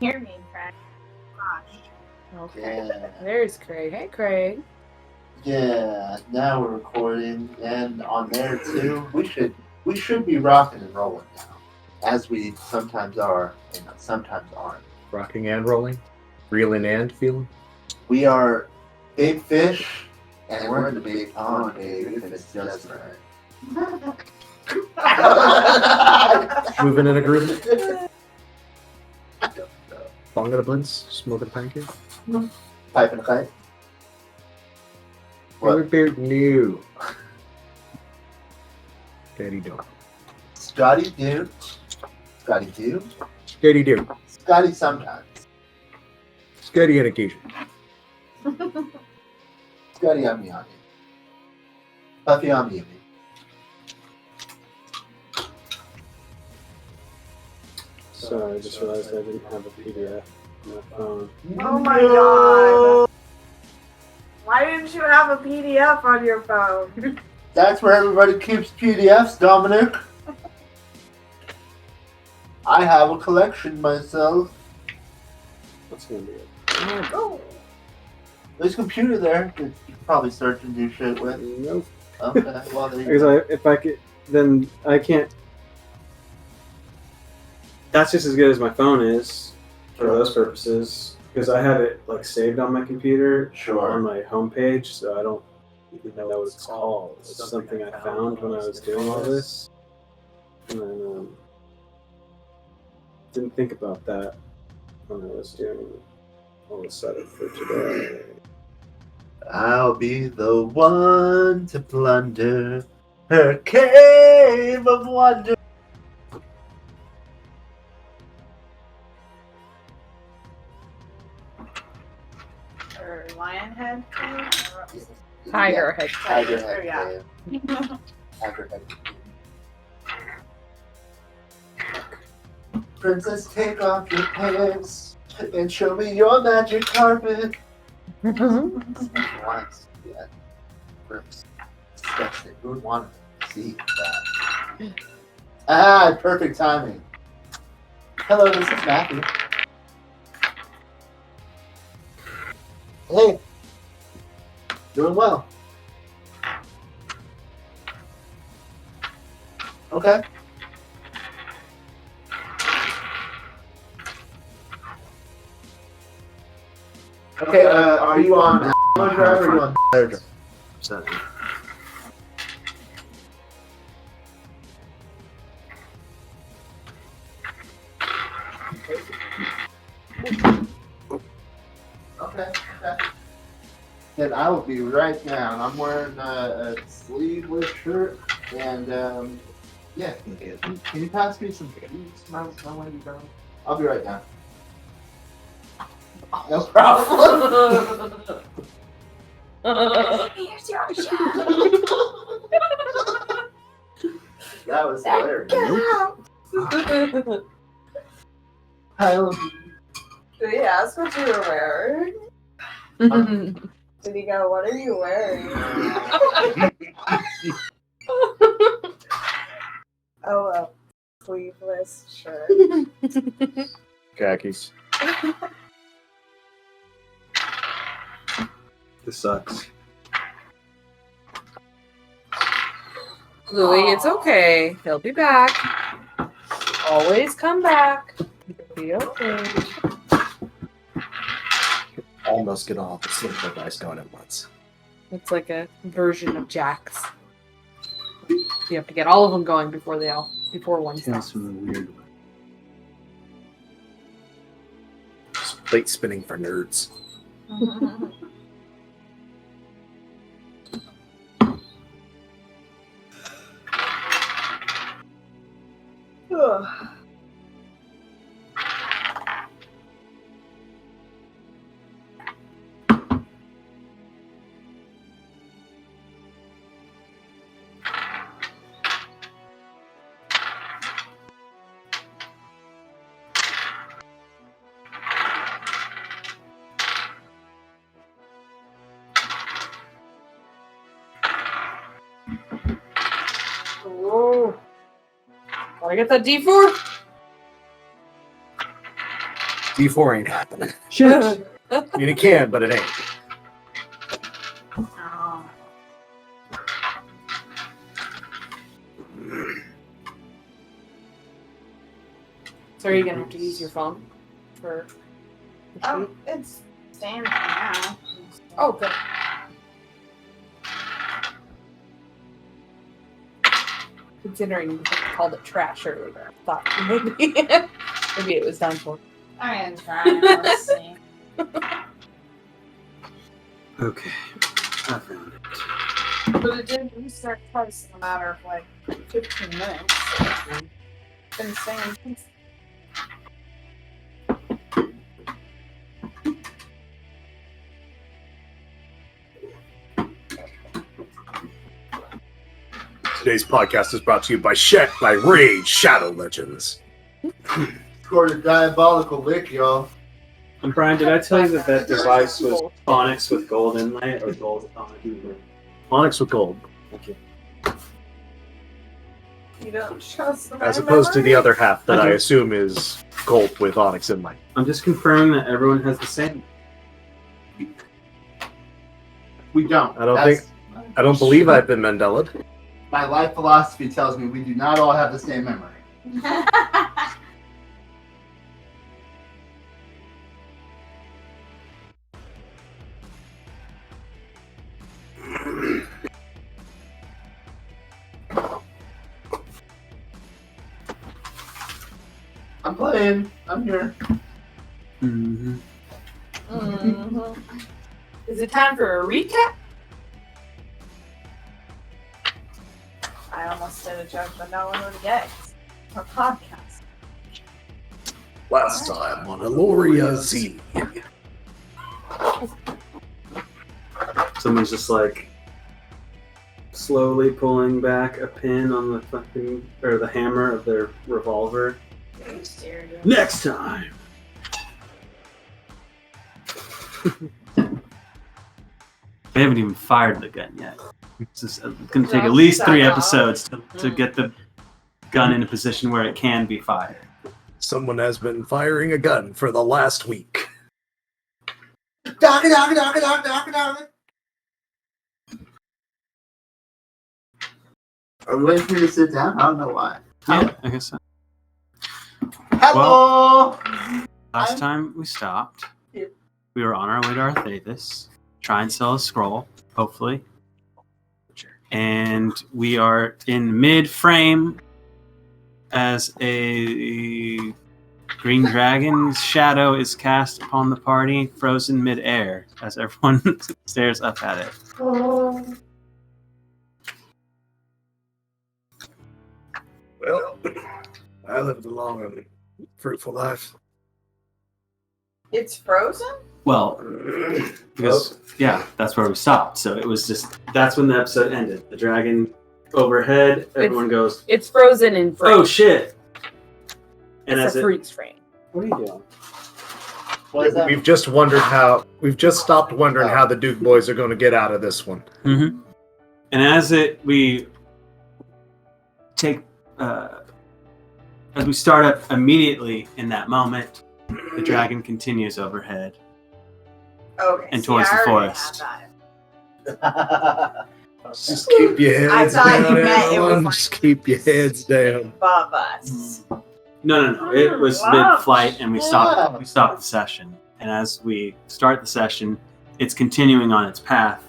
Hear me, Craig. Gosh. Okay. Yeah. There's Craig. Hey, Craig. Yeah. Now we're recording, and on there too. We should be rocking and rolling now, as we sometimes are and sometimes aren't. Rocking and rolling, reeling and feeling. We are big fish, and we're in the big pond, baby. If it's just right. Moving in a groove. Bong at a blintz, smoking a pancake. Piping a kite. What? Beard new. Daddy do. Scotty do. Scotty do. Daddy do. Scotty sometimes. Scotty on occasion. Scotty on me. Puffy on me. Sorry, I just realized I didn't have a PDF on my phone. Oh my god. Why didn't you have a PDF on your phone? That's where everybody keeps PDFs, Dominic. I have a collection myself. That's gonna be it. Oh. There's a computer there that you can probably search and do shit with. Nope. Okay, well, there you Because go. if I could, then I can't. That's just as good as my phone is for those purposes. Because I have it like saved on my computer on Sure. my homepage, so I don't even know what it's called. It's something I found when I was doing all this, and then didn't think about that when I was doing all the setup for today. I'll be the one to plunder her cave of wonder. Or lion head? Tiger head. Tiger head Yeah. cave. Tiger head cave. Princess, take off your pants and show me your magic carpet. Once, yeah. Gross. Disgusting. Who would want to see that? Ah, perfect timing. Hello, this is Matthew. Hey. Doing well. Okay. Okay, are you on Amazon Drive or are you on AirDrive? Upsetting. Okay. Then I will be right down. I'm wearing a sleeveless shirt and yeah. Can you pass me some keys? My way to go. I'll be right down. No problem. Here's your shot. That was hilarious. I love you. Did he ask what you were wearing? Did he go, what are you wearing? Oh, a sleeveless shirt. Khakis. This sucks. Louie, it's okay. He'll be back. Always come back. It'll be okay. Almost get all the slip of ice going at once. It's like a version of Jack's. You have to get all of them going before one That's stops. from a weird way. Just plate spinning for nerds. Ugh. Gotta get that D4. D4 ain't happening. Shit. I mean, it can, but it ain't. Oh. So are you gonna have to use your phone for? Oh, it's standing now. Oh, good. Considering you called it trash earlier, I thought maybe it was done for. I'm gonna try. Let's see. Okay. I found it. But it did restart twice in a matter of like 15 minutes. It's been staying since. Today's podcast is brought to you by Raid Shadow Legends. Scored a diabolical lick, y'all. And Brian, did I tell you that that device was onyx with gold inlay or gold onyx inlay? Onyx with gold, Thank you. You don't trust my as opposed to the memory? other half that I Okay. assume is gold with onyx inlay. I'm just confirming that everyone has the same. We don't. I don't believe I've been Mandela'd. My life philosophy tells me we do not all have the same memory. I'm playing. I'm here. Mm-hmm. Mhm. Is it time for a recap? I almost did a joke, but no one would get it. It's a podcast. Last time on Elloria Z. Someone's just like slowly pulling back a pin on the fucking or the hammer of their revolver. Serious. Next time. They haven't even fired the gun yet. It's going to take at least 3 episodes to get the gun in a position where it can be fired. Someone has been firing a gun for the last week. Are we waiting for you to sit down? I don't know why. Yeah, I guess so. Hello! Last time we stopped, Yeah. we were on our way to Arthavis, try and sell a scroll, hopefully. And we are in mid-frame as a green dragon's shadow is cast upon the party, frozen mid-air, as everyone stares up at it. Well, I lived a long and fruitful life. It's frozen? Well, because, yeah, that's where we stopped. So it was just, that's when the episode ended. The dragon overhead, everyone goes, It's frozen in frame. oh shit! And It's as a it, freeze frame. what are you doing? What is that? We've just stopped wondering how the Duke boys are going to get out of this one. Mm-hmm. And as we take, as we start up immediatly in that moment, the dragon continues overhead. Okay. And see, towards I the already forest. had that. Just keep your heads I thought down, you meant it was everyone. like- Just keep your heads down. Above us. No. It was Wow. mid-flight, and we stopped the session. And as we start the session, it's continuing on its path.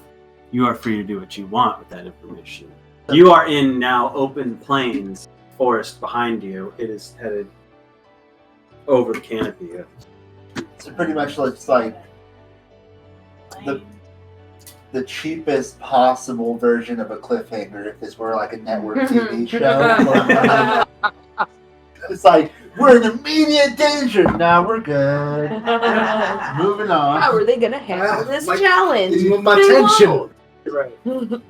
You are free to do what you want with that information. You are in now open plains, forest behind you. It is headed over the canopy. So pretty much looks like the cheapest possible version of a cliffhanger if this were like a network TV show. It's like, we're in immediate danger. Now we're good. Moving How on. are they gonna handle this my- challenge? My They tension. won't. Right.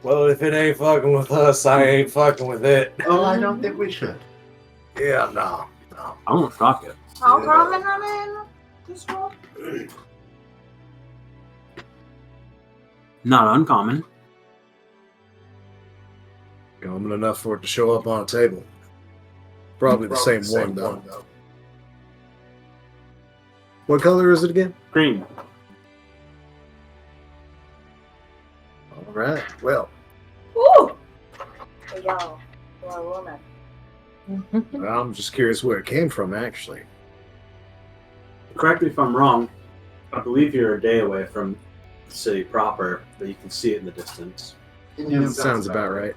Well, if it ain't fucking with us, I ain't fucking with it. Oh, I don't think we should. Yeah, no. I won't stop you. How common are they in this world? Not uncommon. Common enough for it to show up on a table. Probably the same one, though. What color is it again? Green. All right. Well, Ooh! A yellow. For a woman. I'm just curious where it came from, actually. Correct me if I'm wrong. I believe you're a day away from the city proper, but you can see it in the distance. Sounds about right.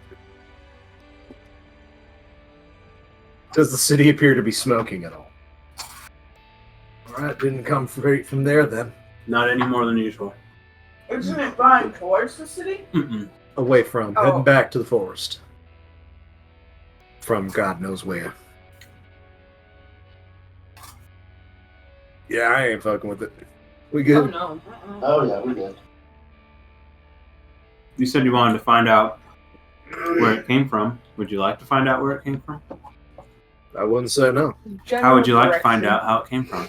Does the city appear to be smoking at all? All right, didn't come straight from there then. Not any more than usual. Isn't it flying towards the city? Mm-mm. Away from, Oh. heading back to the forest. From God knows where. Yeah, I ain't fucking with it. We Oh good? no. Oh yeah, we did. You said you wanted to find out where it came from. Would you like to find out where it came from? I wouldn't say no. How would you like to find out how it came from?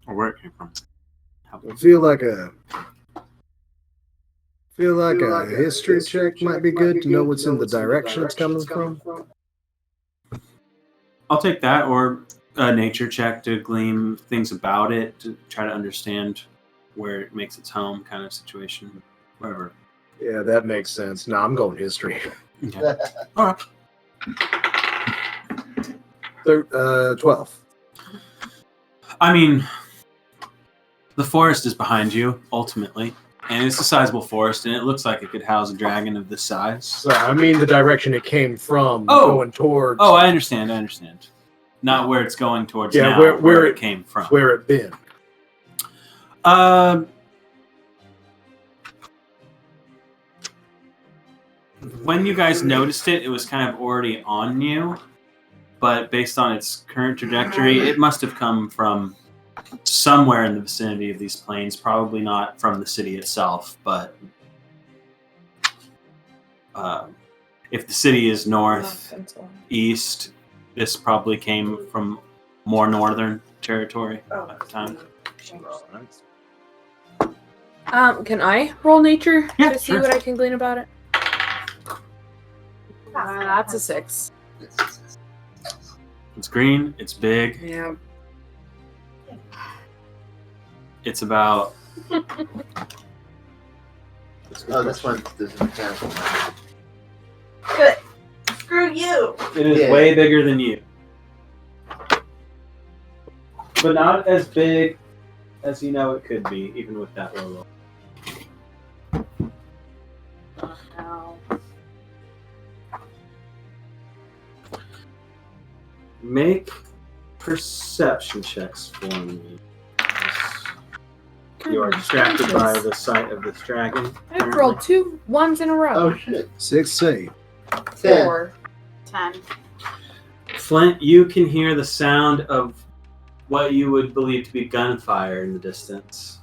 Or where it came from? I feel like a history check might be good to know what's in the direction it's coming from. I'll take that, or a nature check to glean things about it, to try to understand where it makes its home kind of situation. Whatever. Yeah, that makes sense. No, I'm going history. Okay. All right. 12. I mean, the forest is behind you, ultimately. And it's a sizable forest, and it looks like it could house a dragon of this size. So, I mean the direction it came from, Oh. going towards Oh, I understand. Not where it's going towards Yeah, now, where it came from. where it been. When you guys noticed it, it was kind of already on you. But based on its current trajectory, it must have come from somewhere in the vicinity of these plains. Probably not from the city itself, but if the city is north, east, this probably came from more northern territory at the time. Can I roll nature Yeah, to see sure. what I can glean about it? That's a 6. It's green. It's big. Yeah. It's about. Oh, this one doesn't count. Good. Screw you. It is Yeah. way bigger than you, but not as big as you know it could be, even with that logo. No. Make perception checks for me. You are distracted by the sight of this dragon. I've rolled 2 1s in a row. Oh shit. 6 save. 10. 4. 10. Flint, you can hear the sound of what you would believe to be gunfire in the distance.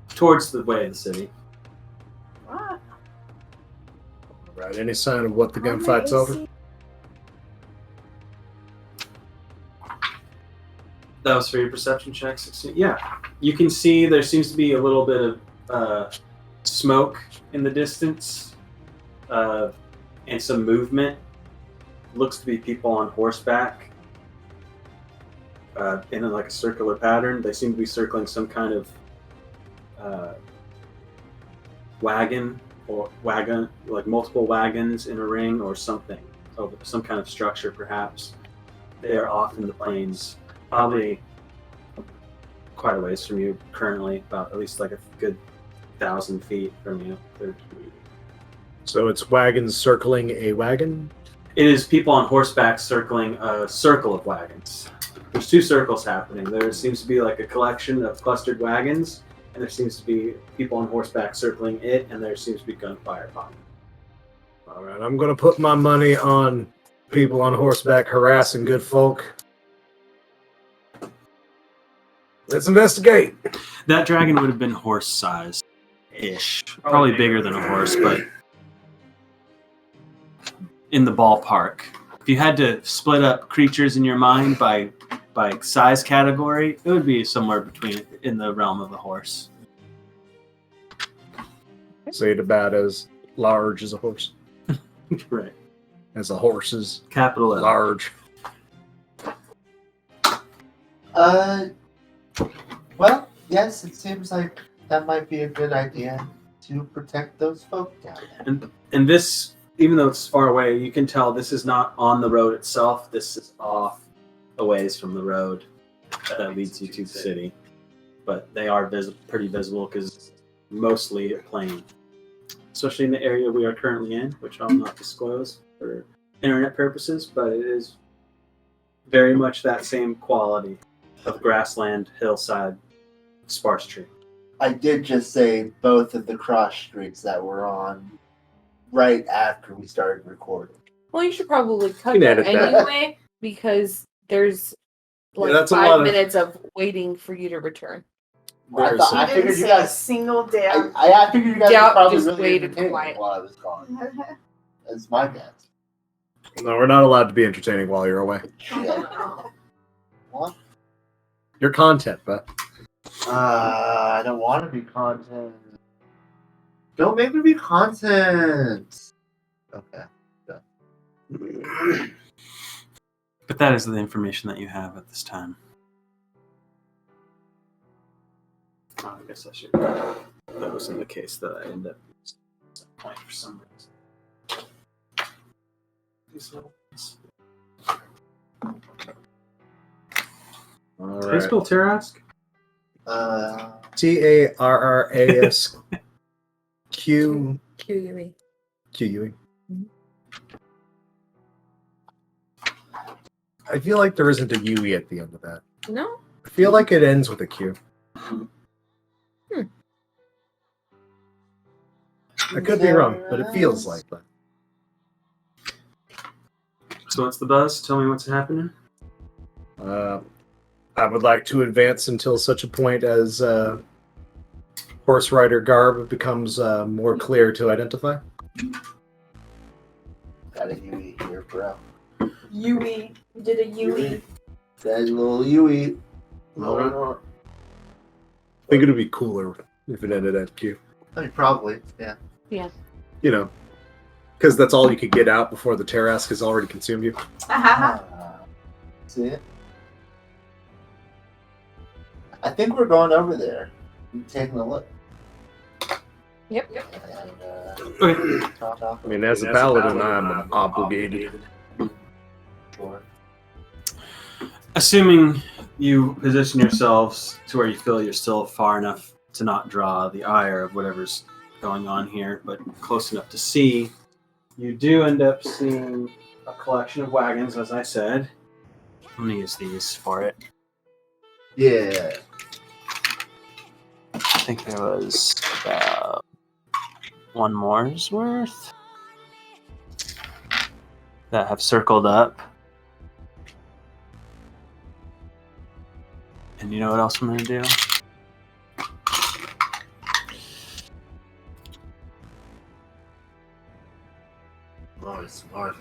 Towards the way of the city. What? Right. Any sign of what the gunfight's over? That was for your perception check. 16. Yeah, you can see there seems to be a little bit of smoke in the distance, and some movement. Looks to be people on horseback, in like a circular pattern. They seem to be circling some kind of wagon, like multiple wagons in a ring or something, over some kind of structure perhaps. They are off in the plains. Probably quite a ways from you currently, about at least like a good 1,000 feet from you. So it's wagons circling a wagon? It is people on horseback circling a circle of wagons. There's 2 circles happening. There seems to be like a collection of clustered wagons, and there seems to be people on horseback circling it, and there seems to be gunfire popping. All right, I'm going to put my money on people on horseback harassing good folk. Let's investigate. That dragon would have been horse-sized-ish. Probably bigger than a horse, but in the ballpark. If you had to split up creatures in your mind by size category, it would be somewhere between in the realm of a horse. Say it about as large as a horse. Right. As a horse is Capital L. large. Well, yes, it seems like that might be a good idea to protect those folk down there. And this, even though it's far away, you can tell this is not on the road itself. This is off a ways from the road that leads you to the city. But they are pretty visible because mostly a plain. Especially in the area we are currently in, which I'll not disclose for internet purposes, but it is very much that same quality of grassland, hillside, sparse tree. I did just say both of the cross streets that were on right after we started recording. Well, you should probably cut You can that edit that. anyway because there's like that's a lot 5 of- minutes of waiting for you to return. I Very thought- simple. I I didn't figured you say a guys- single damn. I figured you guys Doubt were probably just really waited entertaining quiet. while I was gone. That's my guess. No, we're not allowed to be entertaining while you're away. Shit. What? Your content, but I don't want to be content. Don't make me be content. Okay. But that is the information that you have at this time. Oh, I guess I should. That wasn't the case that I ended up point for some reason. These little ones. all Can you spell Tarask? TARRASQ QUE. QUE. I feel like there isn't a UE at the end of that. No? I feel like it ends with a Q. I could be wrong, but it feels like that. So what's the buzz? Tell me what's happening. I would like to advance until such a point as horse rider garb becomes more clear to identify. Got a UE here, bro. Yui. We did a Yui. That little UE. I think it would be cooler if it ended at Q. I mean, probably, yeah. You know, because that's all you could get out before the Tarask has already consumed you. See it? I think we're going over there. and taking a look. Yep. And, Okay. talk I mean, as a paladin, I'm obligated. Sure. Assuming you position yourselves to where you feel you're still far enough to not draw the ire of whatever's going on here, but close enough to see, you do end up seeing a collection of wagons, as I said. I'm going to use these for it. Yeah. I think there was about one more's worth that have circled up. And you know what else I'm going to do? Oh, smart.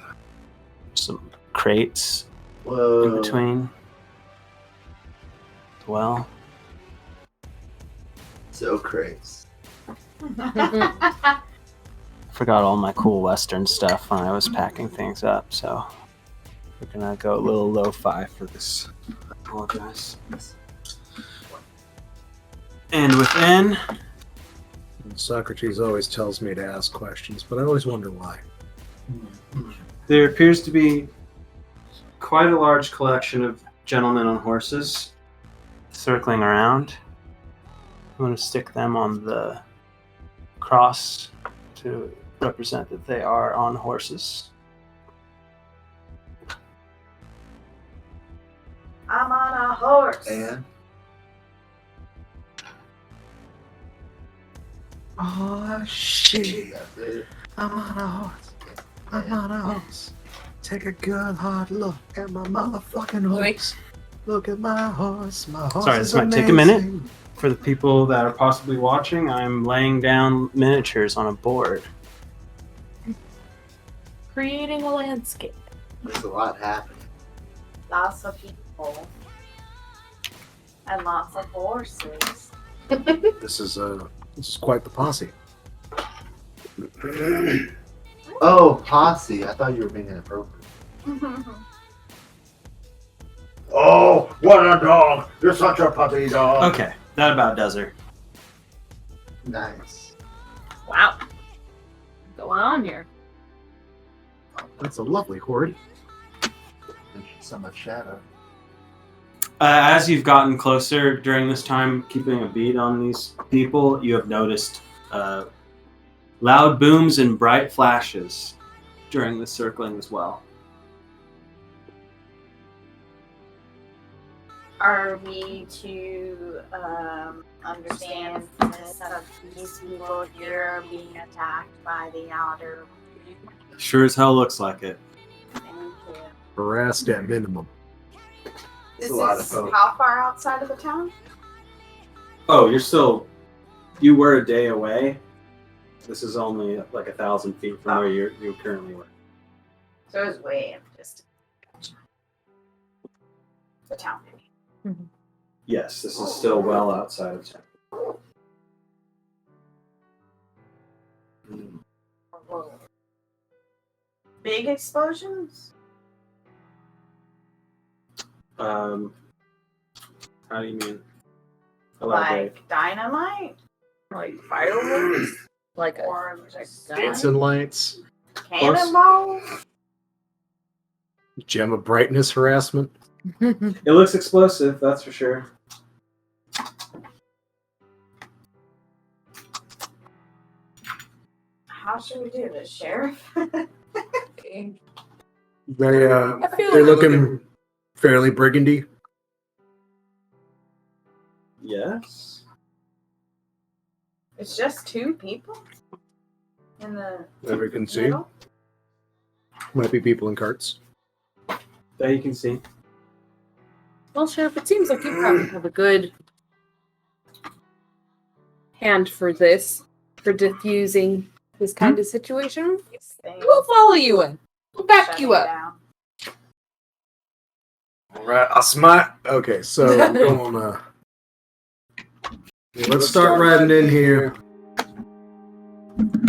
Some crates Whoa. in between. Well, So crazy. forgot all my cool Western stuff when I was packing things up, so we're gonna go a little lo-fi for this. I apologize. And within, Socrates always tells me to ask questions, but I always wonder why. there appears to be quite a large collection of gentlemen on horses circling around. I'm going to stick them on the cross to represent that they are on horses. I'm on a horse. And Oh shit! that's it. I'm on a horse. I'm on a horse. Take a good hard look at my motherfucking horse. Look at my horse. My horse Sorry, is this might take a minute. amazing. For the people that are possibly watching, I'm laying down miniatures on a board. Creating a landscape. There's a lot happening. Lots of people. And lots of horses. This is quite the posse. Oh, Posse. I thought you were being inappropriate. Oh, what a dog! You're such a puppy dog. Okay, that about does her. Nice. Wow. What's going on here? That's a lovely horde. There's so much shadow. As you've gotten closer during this time, keeping a beat on these people, you have noticed loud booms and bright flashes during the circling as well. Are we to understand from this that these people here are being attacked by the outer? Sure as hell looks like it. Thank you. Harassed at minimum. This a lot of is folk. how far outside of the town? Oh, you were a day away. This is only like 1,000 feet from where you currently were. So it's way in distance. The town. Yes, this is still well outside of town. Big explosions? How do you mean? Elaborate. Like dynamite? Like fireworks? Like a Or like Dancing lights. cannonballs? Gem of brightness harassment. It looks explosive, that's for sure. How should we do this, Sheriff? Okay. They're I feel they're like looking fairly brigandy. Yes. It's just two people? In the That we can see. middle? Might be people in carts. That you can see. Well, Sheriff, it seems like you probably have a good hand for this, for diffusing this kind of situation. These things We'll follow you in. We'll back shut you me up. down. All right, I'll smite. Okay, so I'm going. Let's start riding in here.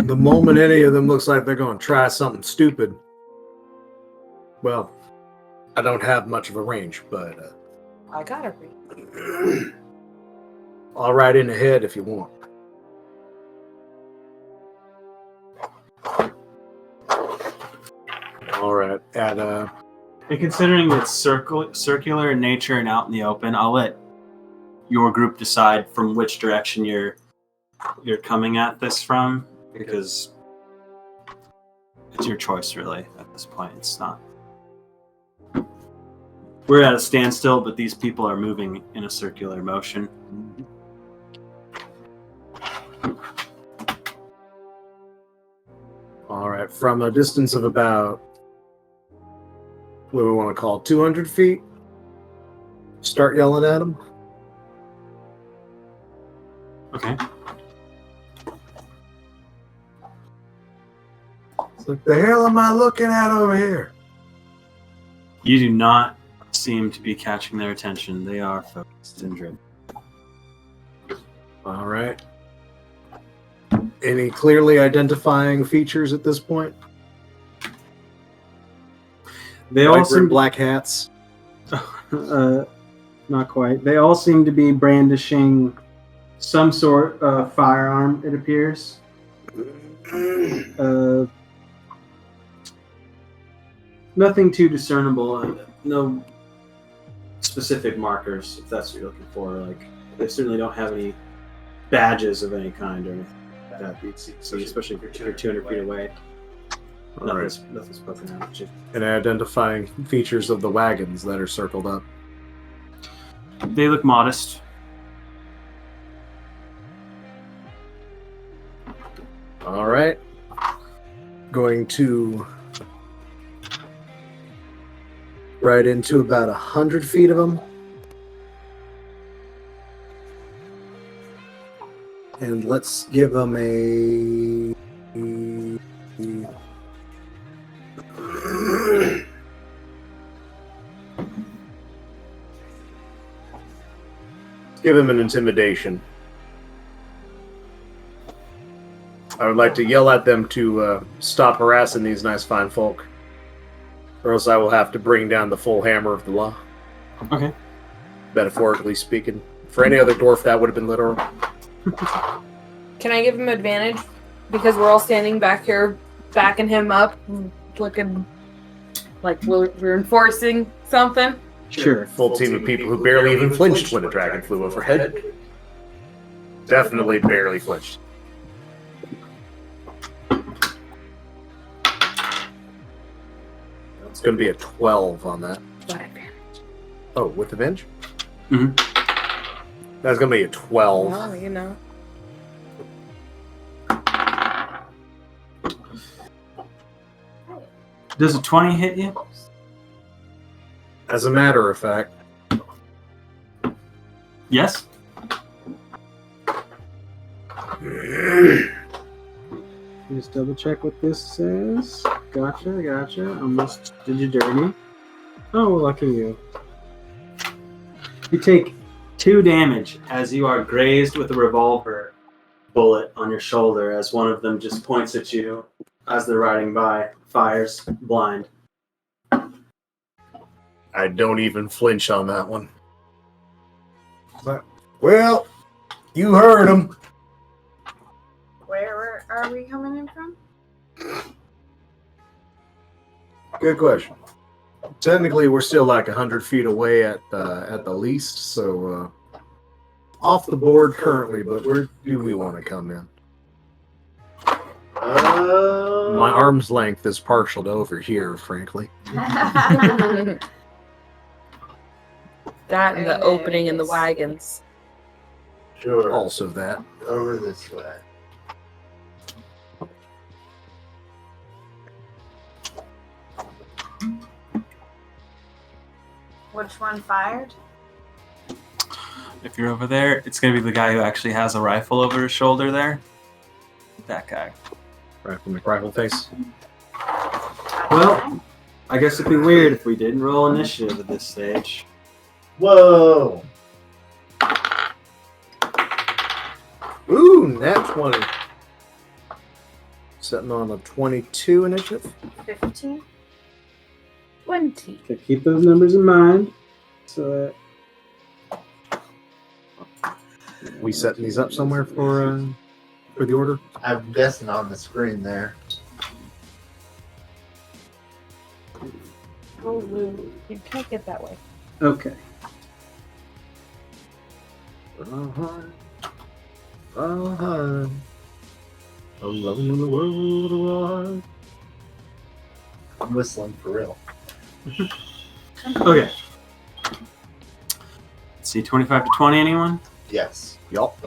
The moment any of them looks like they're going to try something stupid, well, I don't have much of a range, but I got it. I'll ride in ahead if you want. All right, And considering it's circular in nature and out in the open, I'll let your group decide from which direction you're coming at this from, because it's your choice really at this point. It's not. We're at a standstill, but these people are moving in a circular motion. all right, from a distance of about what do we want to call 200 feet. Start yelling at them. Okay. What the hell am I looking at over here? You do not seem to be catching their attention. They are focused and driven. All right. Any clearly identifying features at this point? They all White seem black hats. not quite. They all seem to be brandishing some sort of firearm, it appears. Nothing too discernible. No specific markers, if that's what you're looking for. Like, they certainly don't have any badges of any kind or anything like that. So especially if you're 200 feet away, All right. nothing's poking out at you. And identifying features of the wagons that are circled up. They look modest. All right. Going to ride into about 100 feet of them. And let's give them a... Give him an intimidation. I would like to yell at them to stop harassing these nice fine folk, or else I will have to bring down the full hammer of the law. Okay. Metaphorically speaking. For any other dwarf, that would have been literal. Can I give him advantage? Because we're all standing back here, backing him up, looking like we're enforcing something. Sure. Full team of people who barely even flinched when a dragon flew overhead. Definitely barely flinched. It's going to be a 12 on that. By advantage. Oh, with advantage? Mm-hmm. That's going to be a 12. Well, you know. Does a 20 hit you? As a matter of fact. Yes. Just double check what this says. Gotcha. Almost did you dirty. Oh, well, lucky you. You take 2 damage as you are grazed with a revolver bullet on your shoulder as one of them just points at you as they're riding by, fires blind. I don't even flinch on that one. But, well, you heard him. Where are we coming in from? Good question. Technically, we're still like 100 feet away at the least, so off the board currently. But where do we want to come in? My arm's length is partial to over here, frankly. That and the opening in the wagons. Sure. Also that. Over this way. Which one fired? If you're over there, it's going to be the guy who actually has a rifle over his shoulder there. That guy. Rifle McRifle face. Well, I guess it'd be weird if we didn't roll initiative at this stage. Whoa! Ooh, nat 20. Setting on a 22 initiative. 15? 20. Okay, keep those numbers in mind. So We setting these up somewhere for the order? I'm guessing on the screen there. Oh, you can't get that way. okay. Alone in the world alive. I'm whistling for real. Okay. Let's see, 25 to 20, anyone? Yes. Yup.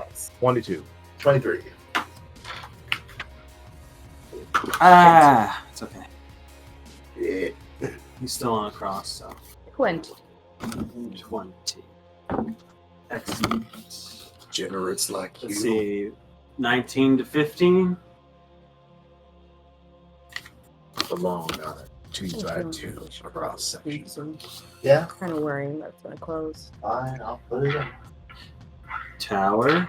22. 23. Ah, it's okay. Yeah. He's still on a cross, so 20. 20. Excellent. Generates like you. Let's see, 19 to 15. Belong on it. 2 side 2 across section. Yeah, Kind of worrying that's gonna close. fine. I'll put it in. Tower.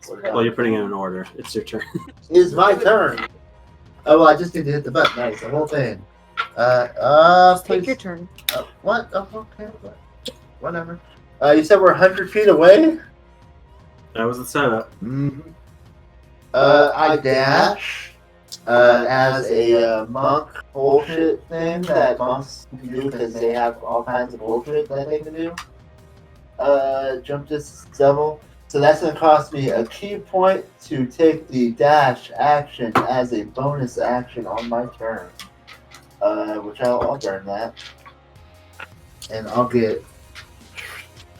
Put it Well, you're putting it in order. It's your turn. It's my turn. Oh, well, I just need to hit the button. Nice, the whole thing. Just take please. your turn. What? Oh, okay. Whatever. You said we're 100 feet away? That was the setup. Mm-hmm. I dash as a monk bullshit thing that monks can do because they have all kinds of bullshit that they can do. Jump this double. So that's going to cost me a key point to take the dash action as a bonus action on my turn. Which I'll burn that. And I'll get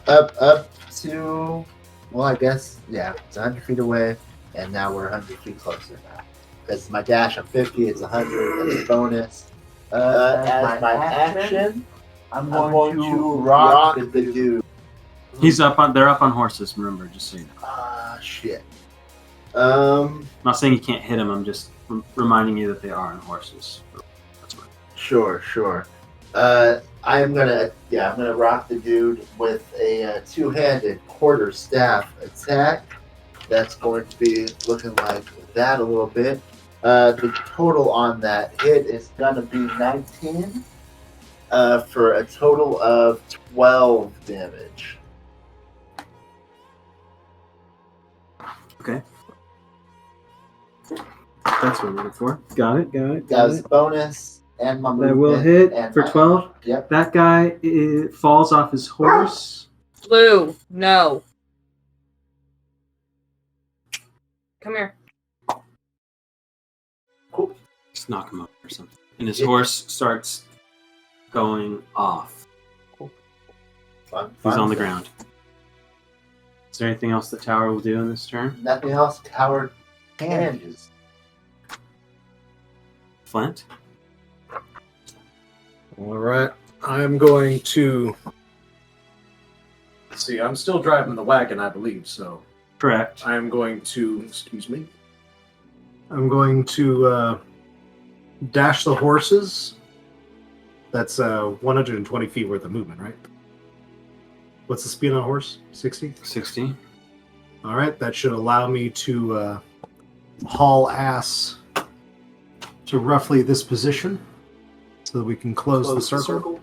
up to, well, I guess, yeah, it's 100 feet away. And now we're 100 feet closer now. Because my dash on 50, it's 100, that's a bonus. As my action, I'm going to rock the dude. He's up on. They're up on horses. Remember, just so you know. Ah, shit. I'm not saying you can't hit them. I'm just reminding you that they are on horses. That's right. Sure. I'm gonna rock the dude with a two-handed quarter staff attack. that's going to be looking like that a little bit. The total on that hit is going to be 19 for a total of 12 damage. Okay. That's what we're looking for. Got it. That was a bonus and my movement. That will hit and for my- 12. Yep. That guy falls off his horse. Blue, no. Come here. Cool. Just knock him over or something. And his horse starts going off. Fun. He's on the ground. Is there anything else the tower will do in this turn? Nothing else. Tower changes. Flint? All right. I'm going to. Let's see. I'm still driving the wagon, I believe. So Correct. I'm going to. Excuse me. I'm going to dash the horses. That's 120 feet worth of movement, right? What's the speed on a horse? 60? 60. All right. That should allow me to haul ass to roughly this position so that we can close the circle.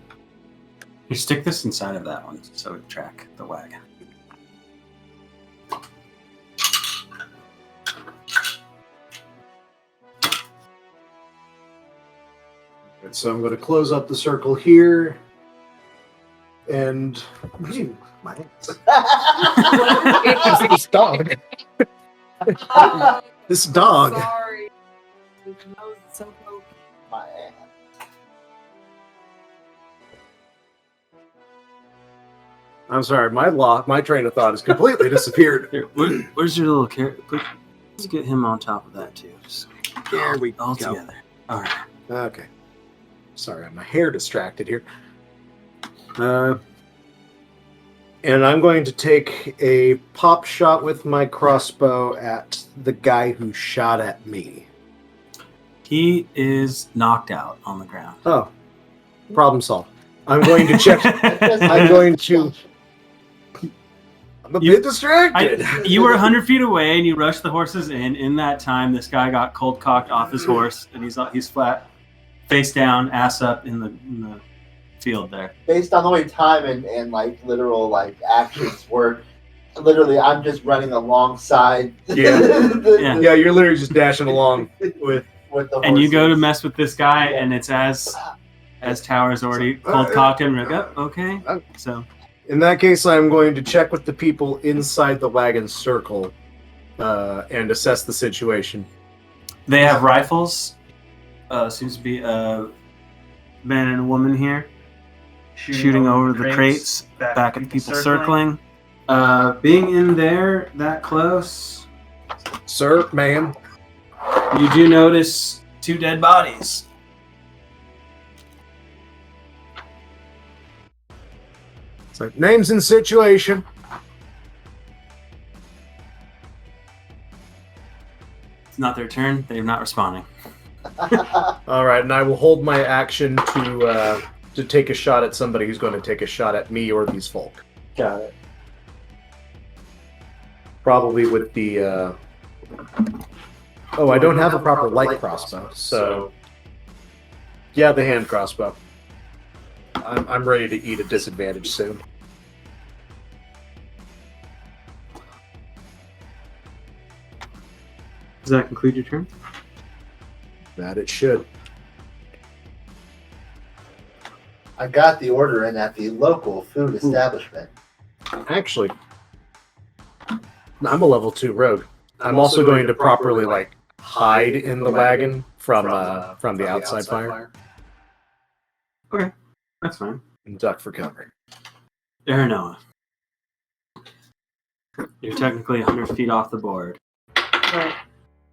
You stick this inside of that one so it track the wagon. So I'm going to close up the circle here. And my hands. This dog. This dog. Sorry. His nose is so pokey. My ass. I'm sorry, my train of thought has completely disappeared. Here, where's your little carrot? Let's get him on top of that too. Just There we all go. together. All right. Okay. Sorry, I'm a hair distracted here. And I'm going to take a pop shot with my crossbow at the guy who shot at me. He is knocked out on the ground. Oh, problem solved. I'm going to check. I'm going to. I'm a bit distracted. You were 100 feet away and you rushed the horses in. In that time, this guy got cold cocked off his horse and he's flat, face down, ass up in the field there. Based on the way time and like literal like actions work, literally I'm just running alongside. Yeah. Yeah. Yeah, you're literally just dashing along with. With the And you go to horses. mess with this guy, and it's as Tower's already cold cocked him. You're like, oh, okay. So In that case, I'm going to check with the people inside the wagon circle and assess the situation. they have rifles. Seems to be a man and a woman here shooting over the crates back at the people circling. Being in there that close, Sir, ma'am. you do notice 2 dead bodies. It's like, names and situation. It's not their turn. They're not responding. All right, and I will hold my action to take a shot at somebody who's going to take a shot at me or these folk. Got it. Probably with the. Oh, I don't have a proper light crossbow, so yeah, the hand crossbow. I'm ready to eat a disadvantage soon. Does that conclude your turn? That it should. I got the order in at the local food establishment. Actually, I'm a level 2 rogue. I'm also going to properly hide in the wagon from the outside fire Okay, that's fine. and duck for cover. Noah. You're technically 100 feet off the board. Right.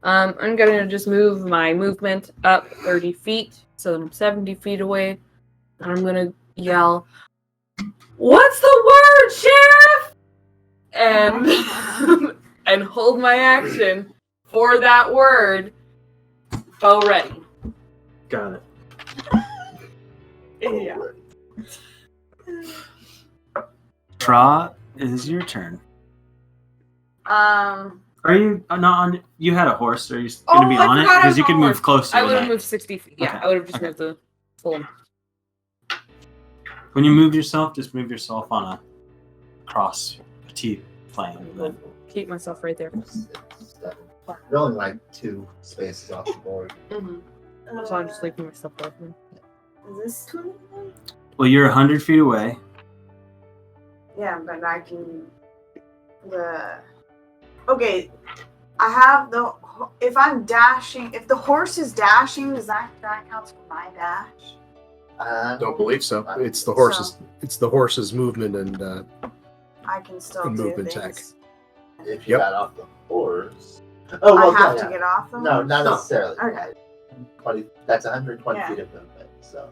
I'm gonna just move my movement up 30 feet, so that I'm 70 feet away. And I'm gonna yell, "What's the word, Sheriff?" And and hold my action for that word. Bow ready. Got it. Yeah. Tra, it is your turn. Are you not on? You had a horse. Are you going to be I on it? forgot I Because was you could on move horse. closer. I would when have moved 60 feet. Yeah, Okay. I would have just Okay. moved the full. When you move yourself, just move yourself on a cross T plane. And then Keep myself right there. You're only like 2 spaces off the board. Mm-hmm. So I'm just leaving myself open. Is this 20? well, you're 100 feet away. Yeah, but I can. Okay, I have the. If I'm dashing, if the horse is dashing, does that count for my dash? Don't believe so. It's the horse's. It's the horse's movement and. I can still And do movement things. If you Yep. got off the horse. Oh, well, I have yeah. to get off them. No, not necessarily. Okay. 20, that's 120 Yeah. feet of movement. So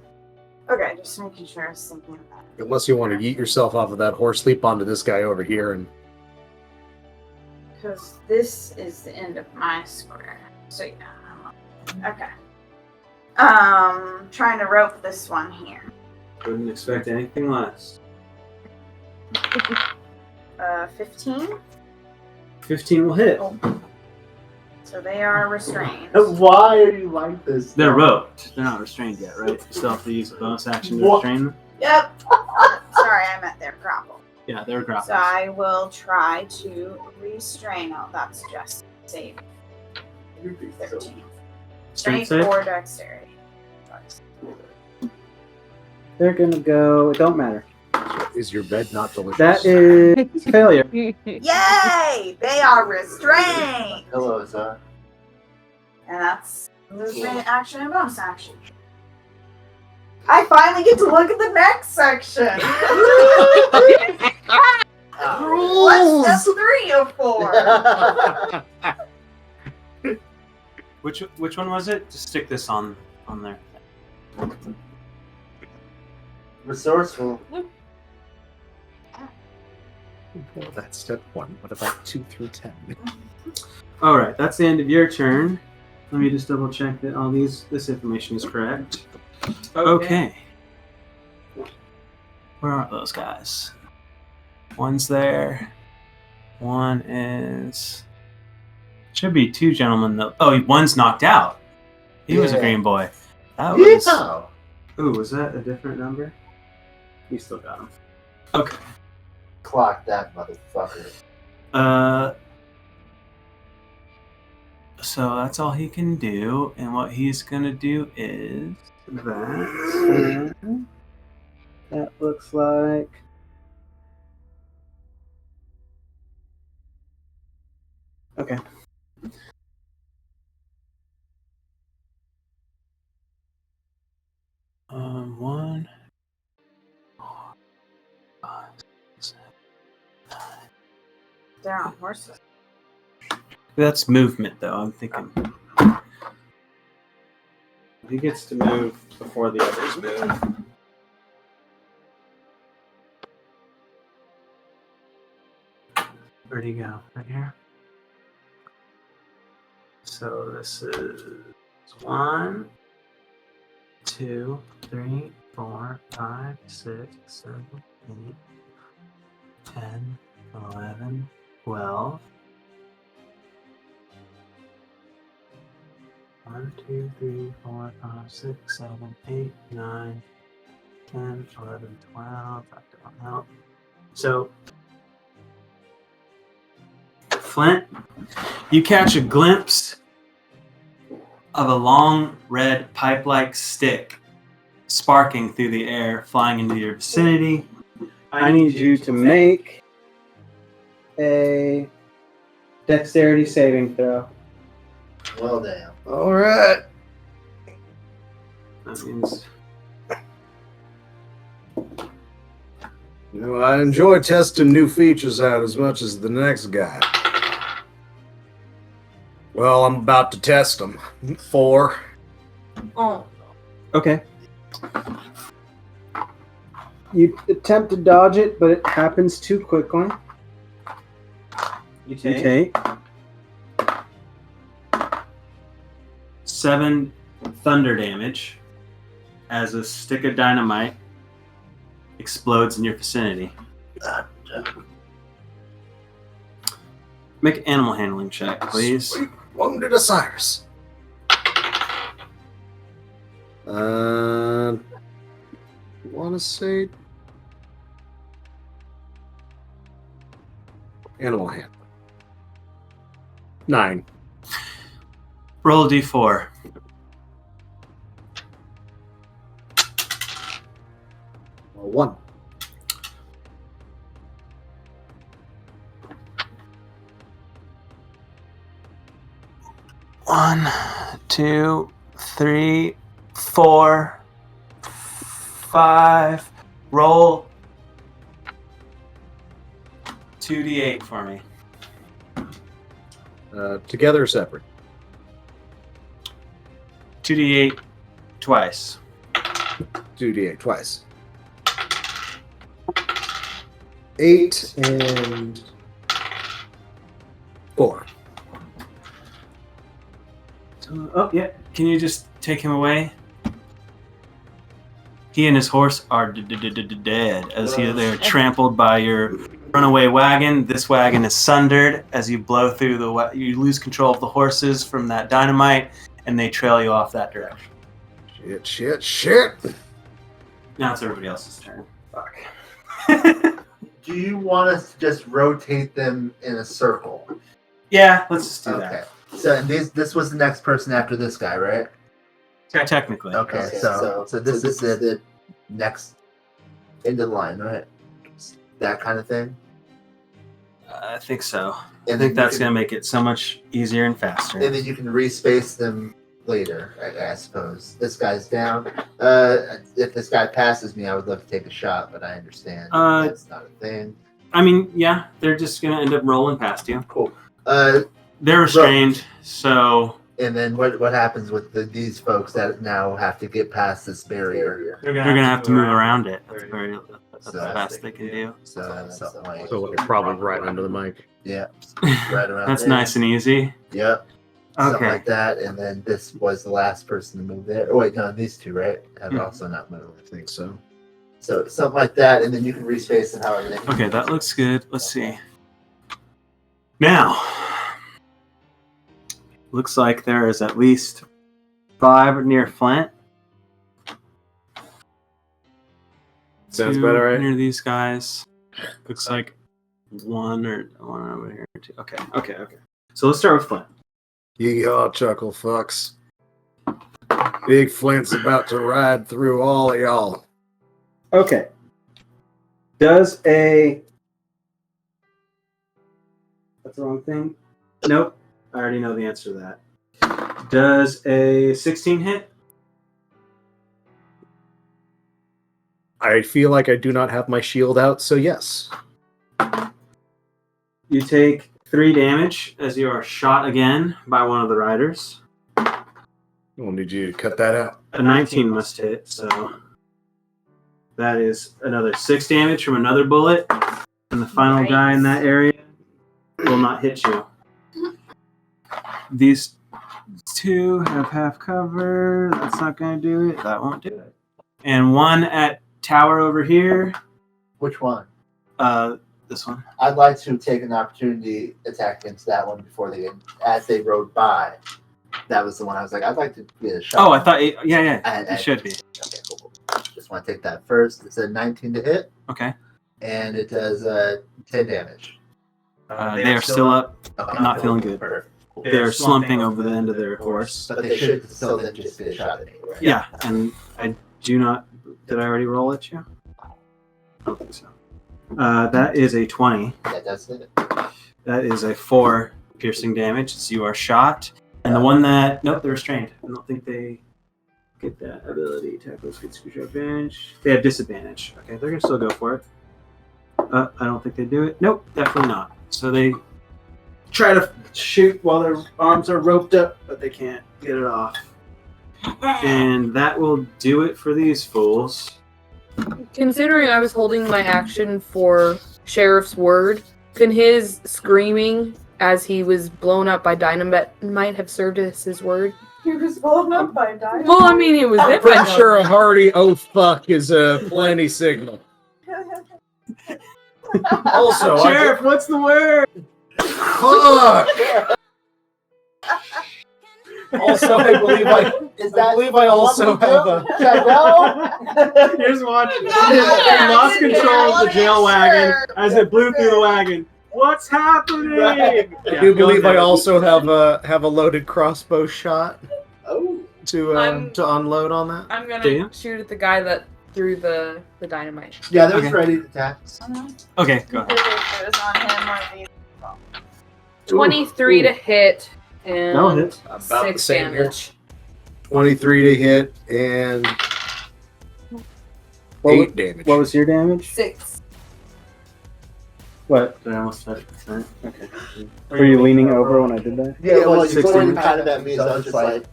Okay, just making sure I was thinking of that. Unless you want to yeet yourself off of that horse, leap onto this guy over here, and Because this is the end of my square. So yeah. Okay. Trying to rope this one here. Wouldn't expect anything less. 15. 15 will hit. So they are restrained. why are you like this? They're roped. They're not restrained yet, right? You still have to use a bonus action to What? restrain them. Yep. Sorry, I meant they're grappled. Yeah, they're grappled. So I will try to restrain. Oh, that's just save. 13. Strength Strength save? or dexterity. They're gonna go. It don't matter. is your bed not delicious? That is failure. Yay! They are restrained! Pillows, huh? And that's movement, action, and bonus action. I finally get to look at the next section. What's step 3 of 4? Which one was it? Just stick this on there. Resourceful. Well, that's step 1. What about 2 through 10? All right, that's the end of your turn. Let me just double check that all this information is correct. Okay. Where are those guys? One's there. One is. Should be 2 gentlemen though. Oh, one's knocked out. He was a Yeah. green boy. That was. Yeah. Ooh, was that a different number? You still got him. Okay. Clock that motherfucker. So that's all he can do, and what he's gonna do is that. That looks like. Okay. One. 4, 5, 6, 9. They're on horses. That's movement, though. I'm thinking. He gets to move before the others move. Where'd he go? Right here. So this is 1, 2, 3, 4, 5, 6, 7, 8, 10, 11, 12. 1, 2, 3, 4, 5, 6, 7, 8, 9, 10, 11, 12. That don't help. So, Flint, you catch a glimpse of a long red pipe-like stick sparking through the air, flying into your vicinity. I need you to make a dexterity saving throw. Well, damn. All right. That means You know, I enjoy testing new features out as much as the next guy. Well, I'm about to test them. 4. Oh. Okay. You attempt to dodge it, but it happens too quickly. you You take 7 thunder damage as a stick of dynamite explodes in your vicinity. Make an animal handling check, please. Sweet wounded Osiris. Want to say animal hand. 9. Roll a d4. Well, 1. One, 2, 3, 4, 5. Roll 2d8 for me. Together or separate? 2d8 twice. 2d8 twice. 8 and 4. Oh, yeah. Can you just take him away? He and his horse are dead as they are trampled by your runaway wagon. This wagon is sundered as you blow through you lose control of the horses from that dynamite, and they trail you off that direction. Shit. Now it's everybody else's turn. Fuck. Do you want us to just rotate them in a circle? Yeah, let's just do Okay. that. So and this was the next person after this guy, right? Technically. Okay, so this is the next end of the line, right? That kind of thing. I think so. And I think then that's going to make it so much easier and faster. And then you can respace them later, I suppose. This guy's down. If this guy passes me, I would love to take a shot, but I understand that's not a thing. I mean, yeah, they're just going to end up rolling past you. Cool. They're restrained, so... And then what happens with these folks that now have to get past this barrier? They're going to have to move around it. That's the So best they can do. So something like So like probably right under the mic. yeah, right around. That's there. nice and easy. Yep. Something Okay. like that, and then this was the last person to move there. Oh wait, no, these two, right? Have also not moved. I think so. So something like that, and then you can respace it however they. Okay, that looks good. Let's see. Now, looks like there is at least 5 near Flint. Sounds 2 better, right? near these guys. Looks like one over here. 2. Okay. So let's start with Flint. Yeehaw, chuckle fucks. Big Flint's about to ride through all of y'all. Okay. Does a... That's the wrong thing? Nope. I already know the answer to that. Does a 16 hit? I feel like I do not have my shield out, so yes. You take 3 damage as you are shot again by one of the riders. We'll need you to cut that out. A 19 must hit, so that is another 6 damage from another bullet. And the final guy in that area will not hit you. These 2 have half cover. That's not going to do it. That won't do it. And one at tower over here. Which one? This one. I'd like to take an opportunity attack against that one before as they rode by. That was the one I was like, I'd like to get a shot. Oh, I thought, yeah, it should be. Okay, cool. Just want to take that first. It's a 19 to hit, Okay. and it does 10 damage. They are still up. Okay, Not cool. feeling good. Perfect. Cool. They're slumping over the end of their horse. But they should still then just get a shot at me, right? Yeah, and I do not... Did I already roll at you? I don't think so. That is a 20. Yeah, that's it. That is a 4 piercing damage as you are shot. And the one that... Nope, they're restrained. I don't think they get that ability. Tackles get screwed advantage. They have disadvantage. Okay, they're going to still go for it. I don't think they do it. Nope, definitely not. So they try to shoot while their arms are roped up, but they can't get it off. And that will do it for these fools. Considering I was holding my action for Sheriff's Word, can his screaming as he was blown up by dynamite might have served as his word? He was blown up by dynamite. Well, I mean, it was I'm pretty sure a hearty "oh fuck" is a plenty signal. Also, Sheriff, what's the word? Fuck! Also, I believe I also have a. Here's watching. They lost control of the jail wagon as it blew through the wagon. What's happening? I do believe I also have a loaded crossbow shot. Oh. To unload on that. I'm gonna Do you? shoot at the guy that threw the dynamite. Yeah, they're Okay. ready to attack. Okay, go ahead. It was on him or these. 23 to hit That'll and hit. About the 6 same here. damage. 23 to hit and 8 damage. What was your damage? 6. What? Did I almost said it? Okay. Were you leaning over when I did that? Yeah, well, you 16. pointed kind of at me, so I was just like,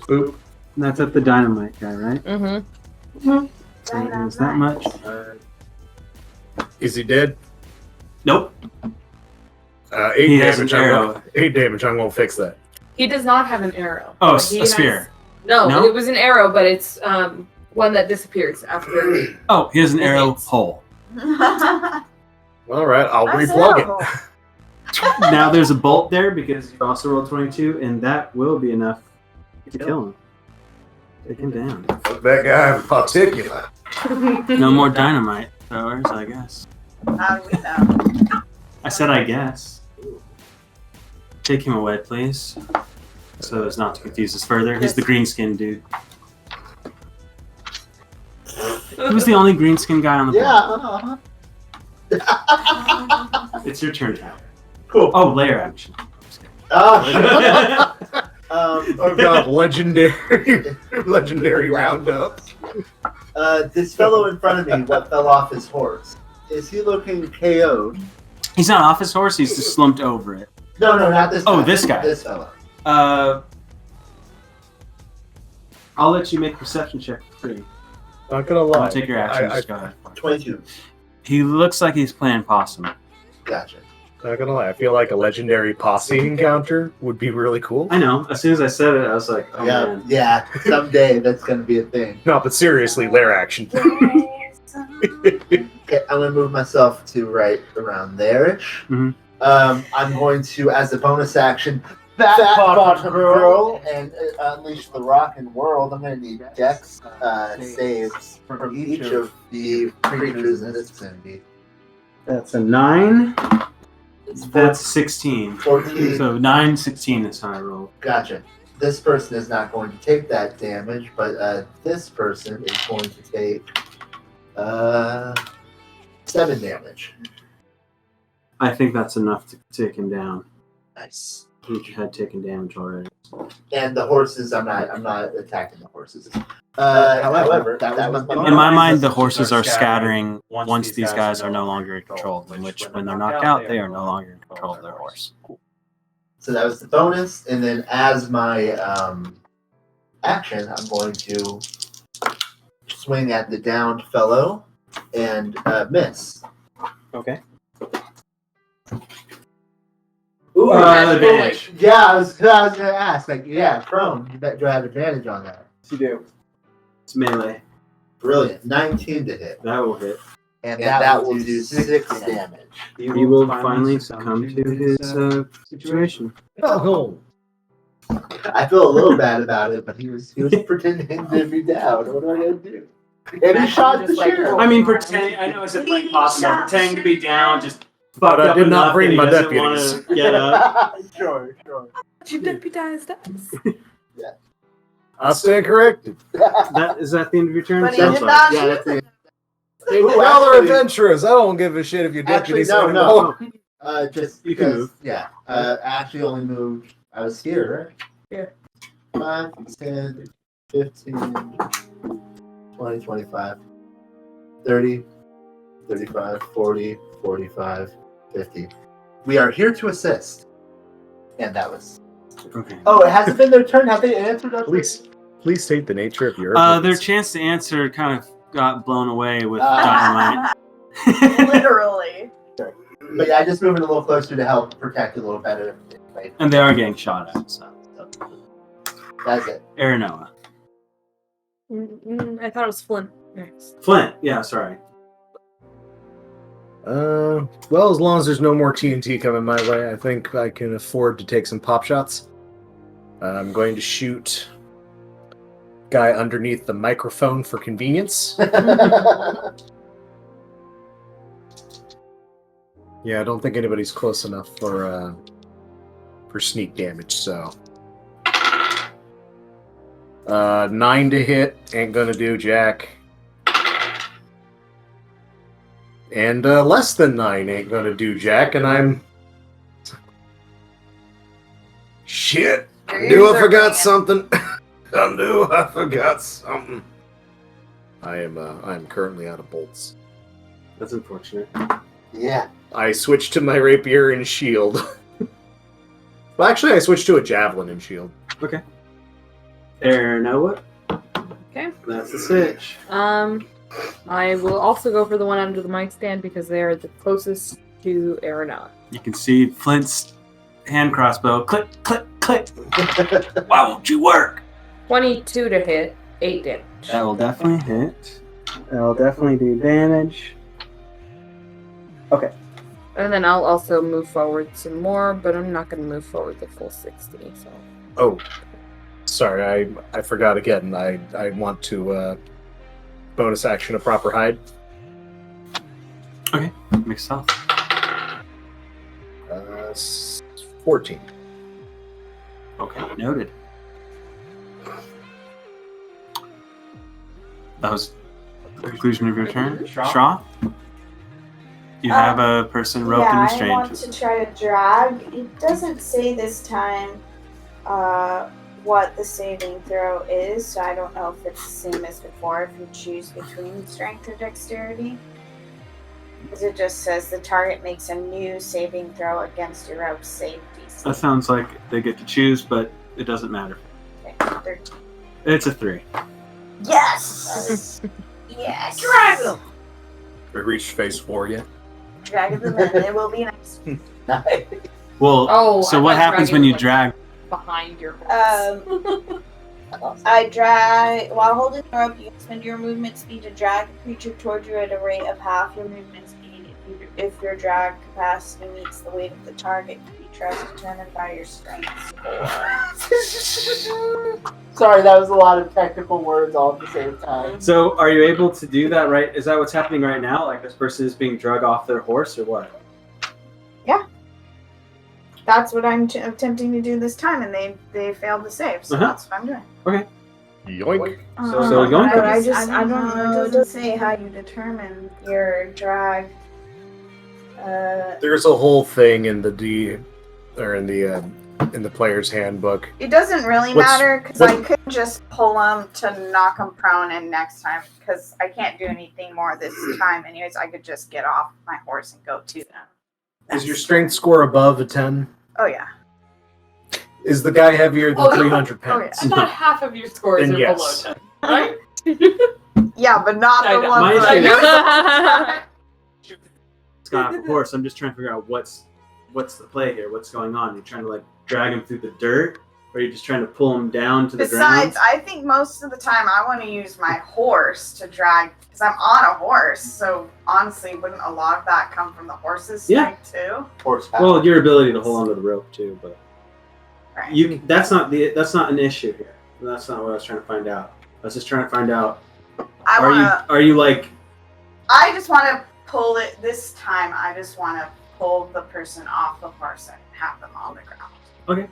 Boop. And that's at the dynamite guy, right? Mm-hmm. So it was that much. Is he dead? Nope. 8 He has damage. an arrow. 8 damage. I'm gonna fix that. He does not have an arrow. Oh, But he a spear. has- No, No? it was an arrow, but it's one that disappears after. Oh, he has an arrow Hits. hole. All right, I'll That's replug terrible. it. Now there's a bolt there because you also rolled 22, and that will be enough to kill him. Take him down. Fuck that guy in particular. No more dynamite throwers, I guess. How do we know? I said I guess. Take him away, please. So as not to confuse us further. He's the green skin dude. Who's the only green skin guy on the board? It's your turn now. cool. Oh, layer action. Oh god, legendary roundup. This fellow in front of me, what fell off his horse? Is he looking KO'd? He's not off his horse, he's just slumped over it. No, not this guy. Oh, this guy. This fellow. I'll let you make a perception check for free. Not gonna lie. I'll take your action. Just go ahead. 22. He looks like he's playing possum. Gotcha. Not gonna lie. I feel like a legendary posse encounter would be really cool. I know. As soon as I said it, I was like, oh man. Yeah. Someday that's gonna be a thing. No, but seriously, lair action. Okay, I'm gonna move myself to right around there-ish. Mhm. I'm going to, as a bonus action, Fat Bottom Girl and unleash the rockin' world. I'm gonna need dex saves from each of the creatures in this vicinity. That's a 9. That's 16. 14. So 9, 16 is how I roll. Gotcha. This person is not going to take that damage, but this person is going to take 7 damage. I think that's enough to take him down. Nice. He had taken damage already. And the horses, I'm not attacking the horses. However, that was my In my mind, the horses are scattering once these guys are no longer in control, in which when they're knocked out, they are no longer in control of their horse. So that was the bonus, and then as my action, I'm going to swing at the downed fellow and miss. Okay. Ooh, advantage. Yeah, I was gonna ask. Like, yeah, prone. Do I have advantage on that? You do. It's melee. Brilliant. 19 to hit, That will hit. and that will do 6 damage. He will finally succumb to his situation. Oh, I feel a little bad about it, but he was pretending to be down. What am I gonna do? And he shot the sheriff. I mean, pretending. I know it's a playing possum, but pretending to be down, just But I fucked did up not enough bring that he my doesn't deputies. wanna Get up. Sure. You deputized us. I stand corrected. Is that the end of your turn? But he Sounds did like- not Yeah, shoot that's it. Hey, Ooh, y'all are actually- adventurous. I don't give a shit if you're Actually, deputies no. anymore. Just You can because, move. yeah. Actually only moved. I was here, right? Yeah. 5, 10, 15, 20, 25, 30, 35, 40, 45, 50. We are here to assist. And that was. Okay. Oh, it hasn't been their turn. Have they answered us? Please state the nature of your. Their chance to answer kind of got blown away with dynamite. Literally. But yeah, I just moved it a little closer to help protect a little better. Right? And they are getting shot at. So. That's it. Aranoa. I thought it was Flynn. Next. Flint. Yeah, sorry. Well, as long as there's no more TNT coming my way, I think I can afford to take some pop shots. I'm going to shoot guy underneath the microphone for convenience. Yeah, I don't think anybody's close enough for sneak damage, so 9 to hit, ain't gonna do jack. And less than 9 ain't gonna do jack, and I'm... Shit! I knew I forgot something! I knew I forgot something. I'm currently out of bolts. That's unfortunate. Yeah. I switched to my rapier and shield. Well, actually, I switched to a javelin and shield. Okay. Noah. Okay. That's the switch. I will also go for the one under the mic stand because they are the closest to Aranoa. You can see Flint's hand crossbow. Click, click, click. Why won't you work? 22 to hit, 8 damage. That will definitely hit. That'll definitely do damage. Okay. And then I'll also move forward some more, but I'm not going to move forward the full 60. So. Oh, sorry, I forgot again. I want to bonus action a proper hide. Okay. Make stealth. 14. Okay. Noted. That was the conclusion of your turn. Straw? You have a person roped and I restrained. want to try to drag. It doesn't say this time what the saving throw is, so I don't know if it's the same as before if you choose between strength or dexterity. Because it just says the target makes a new saving throw against your rope safety. That sounds like they get to choose, but it doesn't matter. Okay, 13. It's a 3. Yes! Yes! Drag them! We reached phase 4 yet? Drag them in. It will be nice. Nice. Well, so what happens when you drag? Behind your horse. I drag while holding the rope. You can spend your movement speed to drag the creature toward you at a rate of half your movement speed. If your drag capacity meets the weight of the target, can be determined by your strength score. Sorry, that was a lot of technical words all at the same time. So are you able to do that right? Is that what's happening right now? Like this person is being drug off their horse or what? That's what I'm attempting to do this time, and they failed to save, so that's what I'm doing. Yoink. So yoink. But I don't know. It doesn't say how you determine your drag. There's a whole thing in the in the player's handbook. It doesn't really matter because I could just pull them to knock them prone, and next time, because I can't do anything more this time, anyways, I could just get off my horse and go to them. Is your strength score above a 10? Oh yeah. Is the guy heavier than 300 Oh, yeah. pounds? I thought half of your scores Then are yes. below 10, right? Yeah, but not I the know. one Mine's that Scott, of course, I'm just trying to figure out what's the play here. What's going on? You're trying to like drag him through the dirt, or are you just trying to pull him down to the ground? Besides, I think most of the time I want to use my horse to drag because I'm on a horse. So honestly, wouldn't a lot of that come from the horse's strength too? Horsepower. Well, your ability to hold onto the rope too, but Right. that's not an issue here. That's not what I was trying to find out. I was just trying to find out. Are you like? I just want to pull it this time. I just want to pull the person off the horse and have them on the ground. Okay,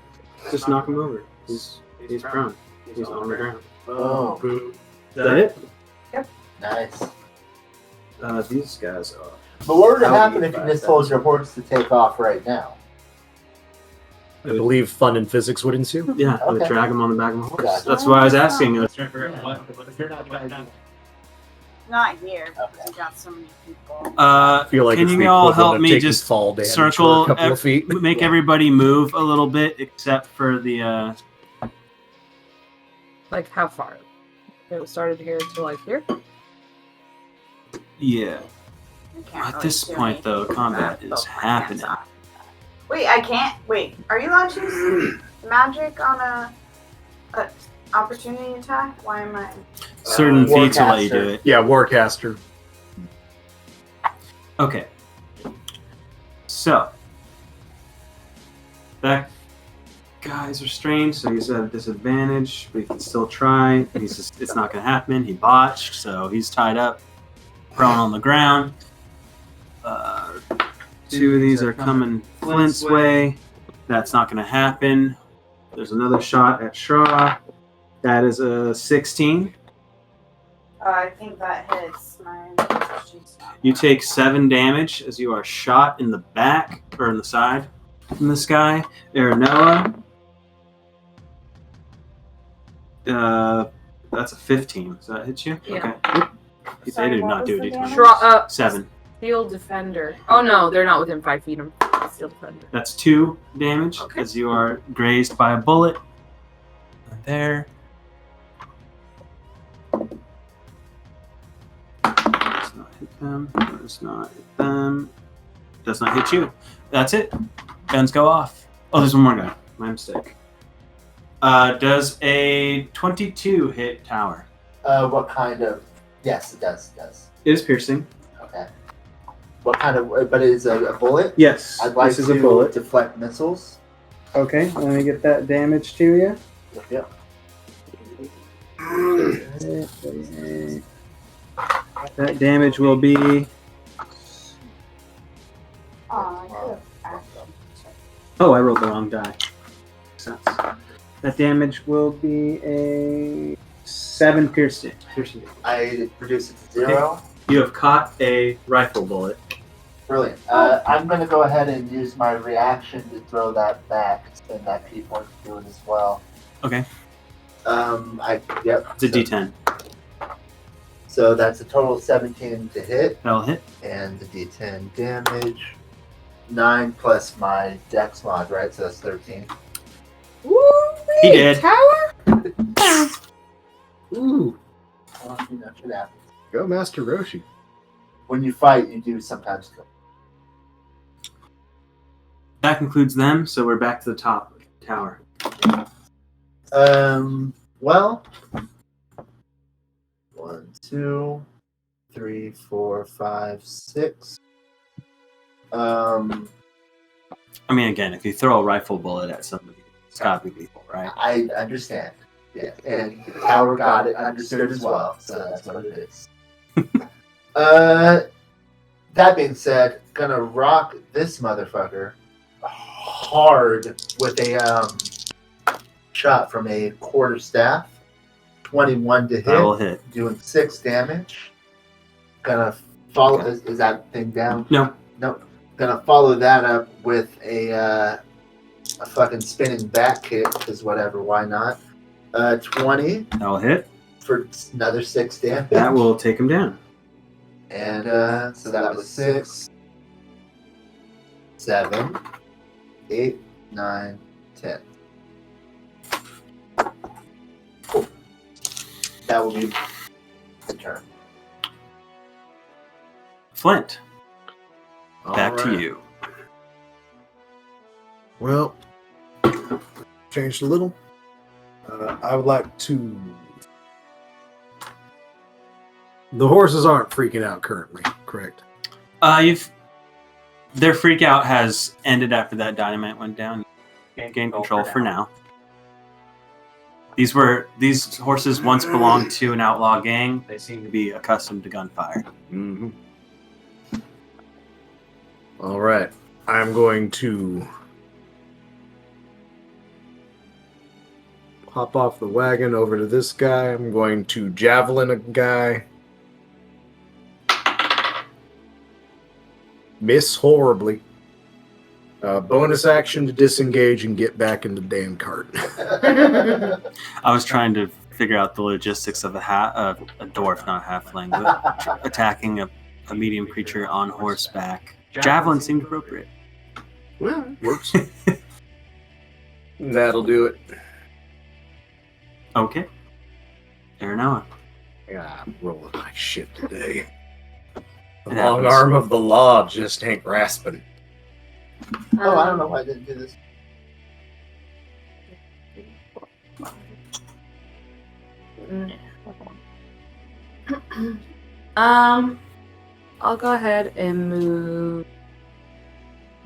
just knock him over. He's prone. He's on the ground. Oh, Is that it? nice. These guys are. But what would How happen do if you you find just told your horse to take off right now? I believe fun and physics would ensue. Yeah, I would Okay. drag him on the back of a horse. Gotcha. That's why I was asking. I was trying to figure out Not here because Okay. we got so many people. I feel like Can it's you the all equivalent help of me taking just fall damage circle for a couple of feet. make everybody move a little bit, except for the. Like how far? It started here to like here. Yeah. I can't At really this do point, though, anything combat with is both my hands happening. off. Wait, I can't. Wait, are you allowed to use magic on a opportunity attack? Why am I? Certain feats will let you Warcaster. do it. Yeah, Warcaster. Okay. So that guy's restrained, so he's at a disadvantage, but he can still try. It's not going to happen. He botched, so he's tied up, prone on the ground. Two of these are coming Flint's way. That's not going to happen. There's another shot at Shra. That is a 16. I think that hits mine. You take 7 damage as you are shot in the back, or in the side from this guy. Aranoa. That's a 15. Does that hit you? Yeah. Okay. Sorry, They did what not was do the a d20. damage? 7. Steel Defender. Oh no, they're not within 5 feet of Steel Defender. That's 2 damage as you are grazed by a bullet. Right there. Does not hit them. Does not hit them. Does not hit you. That's it. Guns go off. Oh, there's one more guy. My mistake. Does a 22 hit tower? What kind of? Yes, it does. It does. It is piercing. Okay. What kind of? But it is a bullet. Yes. I'd like this is to a bullet. deflect missiles. Okay, let me get that damage to you. Yep. That damage will be. Oh, I rolled the wrong die. Makes sense. That damage will be a 7 piercing. I reduce it to 0. You have caught a rifle bullet. Brilliant. I'm going to go ahead and use my reaction to throw that back, and that key point to do it as well. Okay. Yep. It's a D10. So that's a total of 17 to hit, That'll hit. and the D10 damage. 9 plus my dex mod, right? So that's 13. He did. Tower? Ooh, Well, you know, shit happens. go Master Roshi. When you fight, you do sometimes kill. That concludes them, so we're back to the top of the tower. Well, 1, 2, 3, 4, 5, 6. I mean, again, if you throw a rifle bullet at somebody, it's gotta be lethal, right? I understand. Yeah, and the tower got it understood as well, so that's what it is. That being said, gonna rock this motherfucker hard with a shot from a quarterstaff. 21 to hit. That will hit. Doing 6 damage. Gonna follow. Is that thing down? No. Nope. Gonna follow that up with a fucking spinning back kick, because whatever, why not? 20 That will hit. for another 6 damage. That will take him down. And so that was 6, 7, 8, 9, 10. Cool. That will be the turn. Flint, back All to right. you. Well, changed a little. I would like to. The horses aren't freaking out currently, correct? Their freak out has ended after that dynamite went down. Gain control for now. These horses once belonged to an outlaw gang. They seem to be accustomed to gunfire. Mm-hmm. All right. I'm going to hop off the wagon over to this guy. I'm going to javelin a guy. Miss horribly. Bonus action to disengage and get back in the damn cart. I was trying to figure out the logistics of a dwarf, not a halfling, but attacking a medium creature on horseback. Javelin seemed appropriate. Well, works. That'll do it. Okay. Aranoa. Yeah, I'm rolling like shit today. The It long happens. arm of the law just ain't grasping. Oh, I don't know why I didn't do this. I'll go ahead and move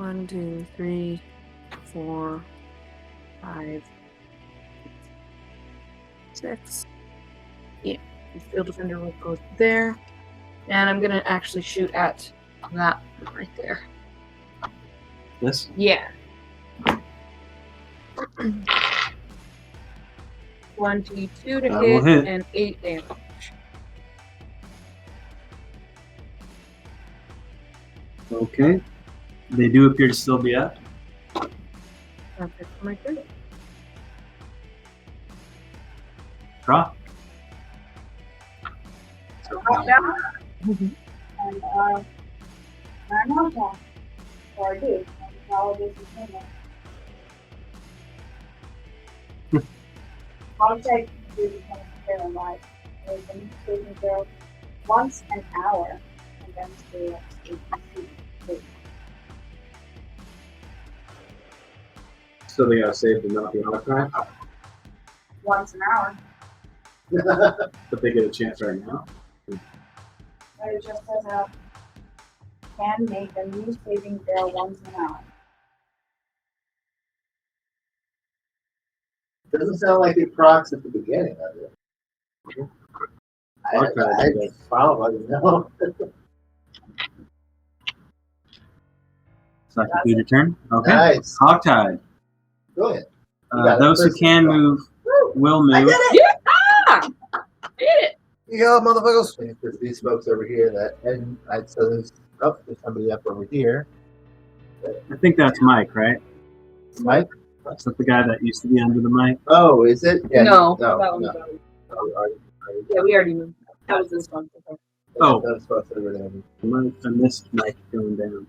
1, 2, 3, 4, 5, 6. Yeah, the field defender will go there. And I'm gonna actually shoot at that right there. This? Yeah. 22 to That will hit hit. and 8 damage. Okay. They do appear to still be up. That's it for my turn. Draw. And I'm not down. So I do. All this is in there. I'll take the care of life. There's a saving throw once an hour against the APC. So they got saved and not be on a crime, Once an hour. but they get a chance right now. But it just says can make a new saving throw once an hour. Doesn't sound like it procs at the beginning of it. I probably know. So I complete your turn. Okay. Nice. Hogtied. Go ahead. You got it. Those who First can one. move will I move. did it! Did it! You go, motherfuckers. There's these folks over here and so there's somebody up over here. I think that's Mike, right? Mike? Is that the guy that used to be under the mic? Oh, is it? Yeah, No, no, that one's no. done. Are you- Yeah, we already moved. That was this one. Okay. Oh. Those folks over there. I missed Mike going down.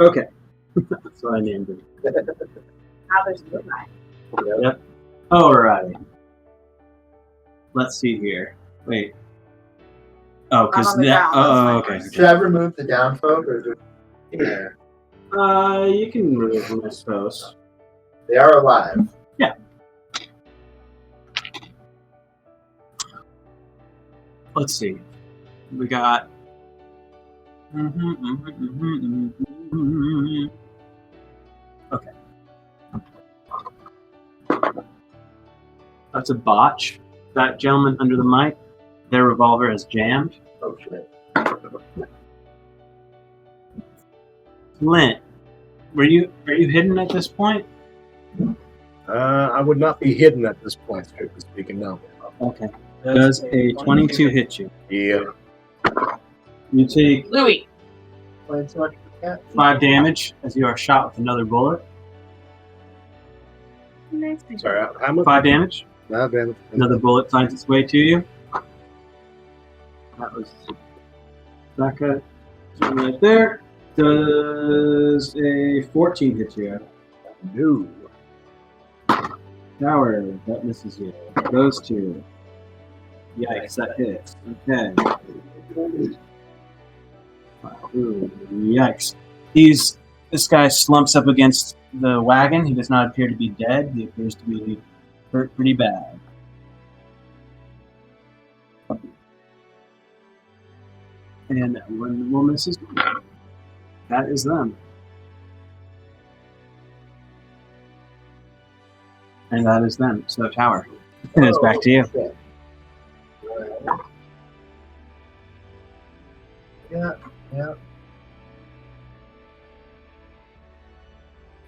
Okay. That's what I named him. Now there's midnight. Yep. Alright. Let's see here. Wait. Oh, because I'm on the that. ground, Oh, that's okay. Should I remove the down folk or just yeah. You can move them, I suppose. They are alive. Yeah. Let's see. We got. Okay. That's a botch. That gentleman under the mic, their revolver is jammed. Oh shit. Flint, are you hidden at this point? I would not be hidden at this point, strictly speaking, no. Okay. Does a 22 hit you? Yeah. You take Louis. Playing so much for cat. 5 damage as you are shot with another bullet. Sorry, how much? 5 damage. No, damn it. Another bullet finds its way to you. That was Becca. Right there. Does a 14 hit you? No. Tower, that misses you. Those two. Yikes, that hits. Okay. Ooh, yikes. This guy slumps up against the wagon. He does not appear to be dead. He appears to be hurt pretty bad. And that one will miss as well. That is them. And that is them. So tower. And it's back to you. Shit. Yeah, yeah.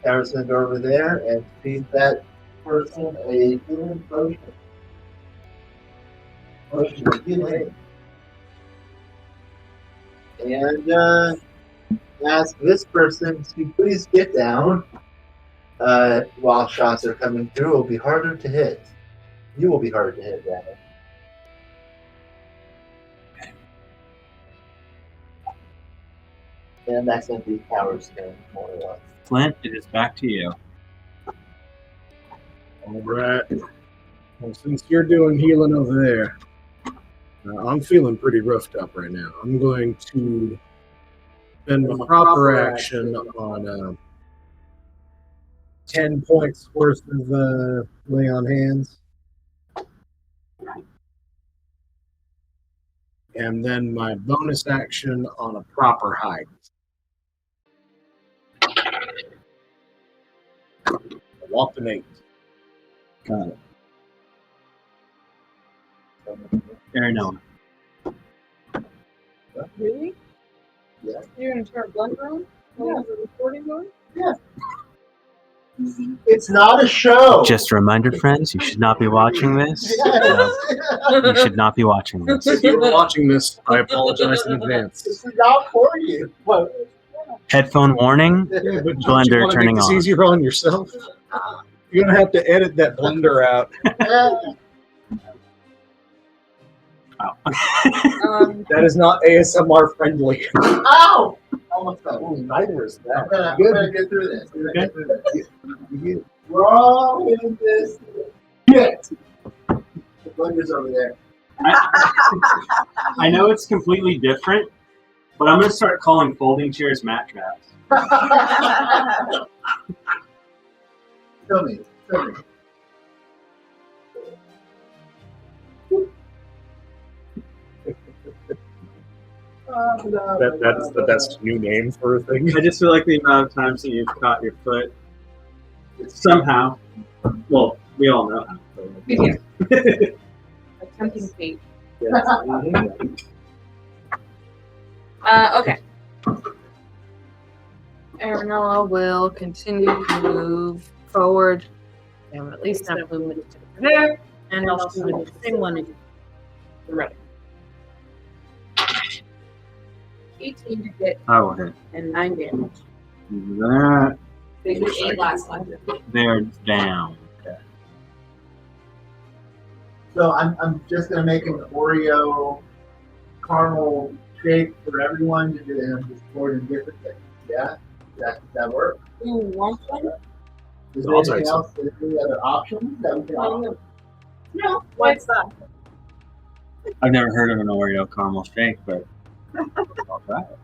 Tower's gonna go over there and feed that person a healing potion. Potion of healing. And ask this person to please get down while shots are coming through. It will be harder to hit. You will be harder to hit, rather. And that's going to be Tower's turn, more or less. Flint, it is back to you. All right. Well, since you're doing healing over there, I'm feeling pretty roughed up right now. I'm going to spend my proper action on 10 points worth of lay on hands. And then my bonus action on a proper hide. A whopping 8. Got it. Very no. Really? Yeah. You're gonna turn blunder on? While the recording going? It's not a show. Just a reminder, friends, you should not be watching this. You should not be watching this. If you were watching this, I apologize in advance. This is not for you. What? Headphone warning. Yeah, but don't you Blender want to turning make this on. easier on yourself? You're gonna have to edit that blender out. That is not ASMR friendly. Ow! Almost fell. Oh, neither is I'm that. gonna get through this. We're all in this. Shit! The blender's over there. I know it's completely different, but I'm going to start calling folding chairs mat traps. Tell me. That's the best new name for a thing. I just feel like the amount of times that you've caught your foot somehow. Well, we all know how. Yeah. Attempting fate. Okay. Aranella will continue to move forward. And at least have movement there. And also do the same one again. Right. 18 to hit I will hit. and 9 damage. That. They did 8 last time. They're down. So I'm just gonna make an Oreo caramel shake for everyone to do, and I'm just pouring in different things. Yeah, that work? You want one? Is there anything else? Is there any other options that we can offer? No. What's that? I've never heard of an Oreo caramel shake, but I'll try it.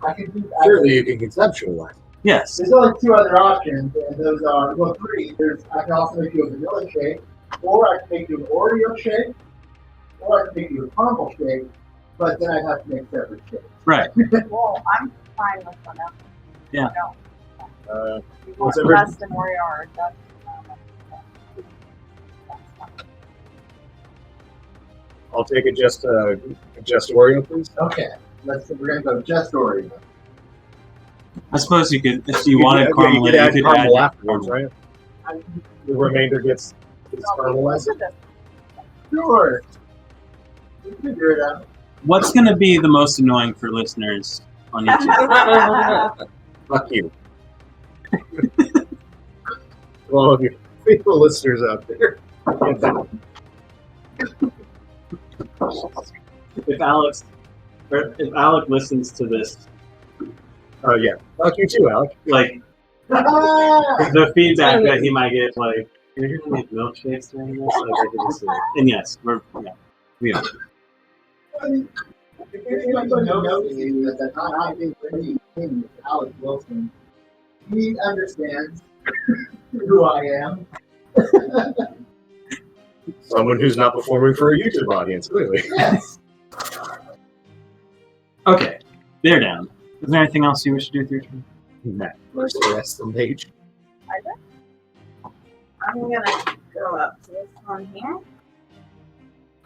I can do. Surely you can conceptualize. Yes. There's only 2 other options, and those are 3. I can also make you a vanilla shake, or I can make you an Oreo shake, or I can make you a caramel shake, but then I'd have to make separate shakes. Right. Well, I'm fine with whatever. Yeah. You want What's every- less than where you are. That's fine. I'll take it just Oreo, please. Okay, we're gonna go just Oreo. I suppose you could, if you wanted caramel, you could add caramel add afterwards, right? The remainder gets caramelized. Sure. We can figure it out. What's going to be the most annoying for listeners on YouTube? Fuck you. All of you faithful listeners out there. If Alec listens to this, Oh yeah. Fuck you too, Alec. like the feedback that he might get, like, you're going to make milkshakes during this? Like, I could just see it. And yes, we are. If anybody knows that I think any thing with Alex Wilson, he understands who I am. Someone who's not performing for a YouTube audience, clearly. Yes. Okay, they're down. Is there anything else you wish to do with your turn? Matt, where's the rest of the mage? I'm gonna go up to this one here.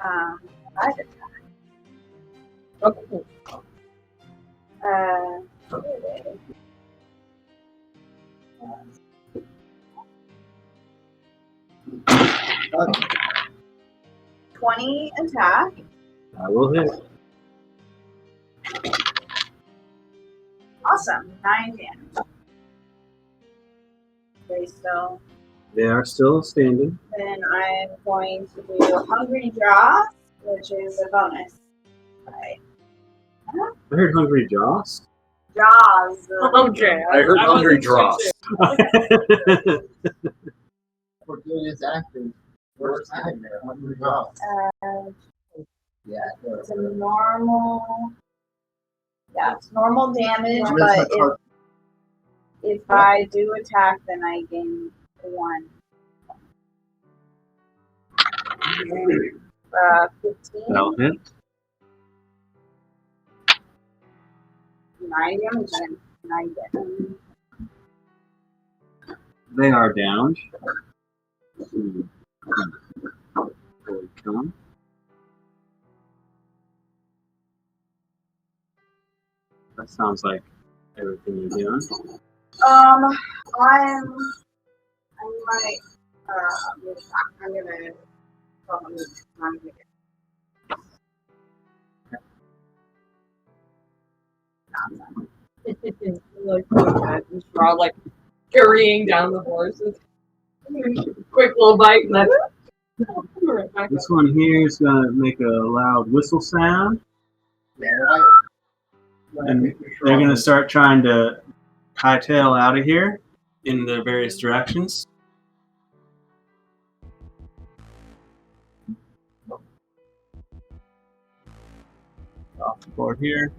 I did Okay. that. 20 attack. I will hit. Awesome. 9 damage. They still. They are still standing. Then I'm going to do Hungry Jaws, which is a bonus. Right. I heard Hungry Jaws. Jaws. Okay. I heard Hungry Dross. Fortuitous acting. Worst nightmare. Hungry Jaws. Yeah. It's a normal. Yeah, it's normal damage, Charisma but card. if I do attack, then I gain 1. 15. That'll hit. 9 damage and 9 damage. They are downed. Come. That sounds like everything you're doing. I might, I'm gonna, Like that, and Straw like scurrying down the horses. Quick little bite and then right back This up. one here is gonna make a loud whistle sound, and they're gonna start trying to hightail out of here in the various directions. Off the board here.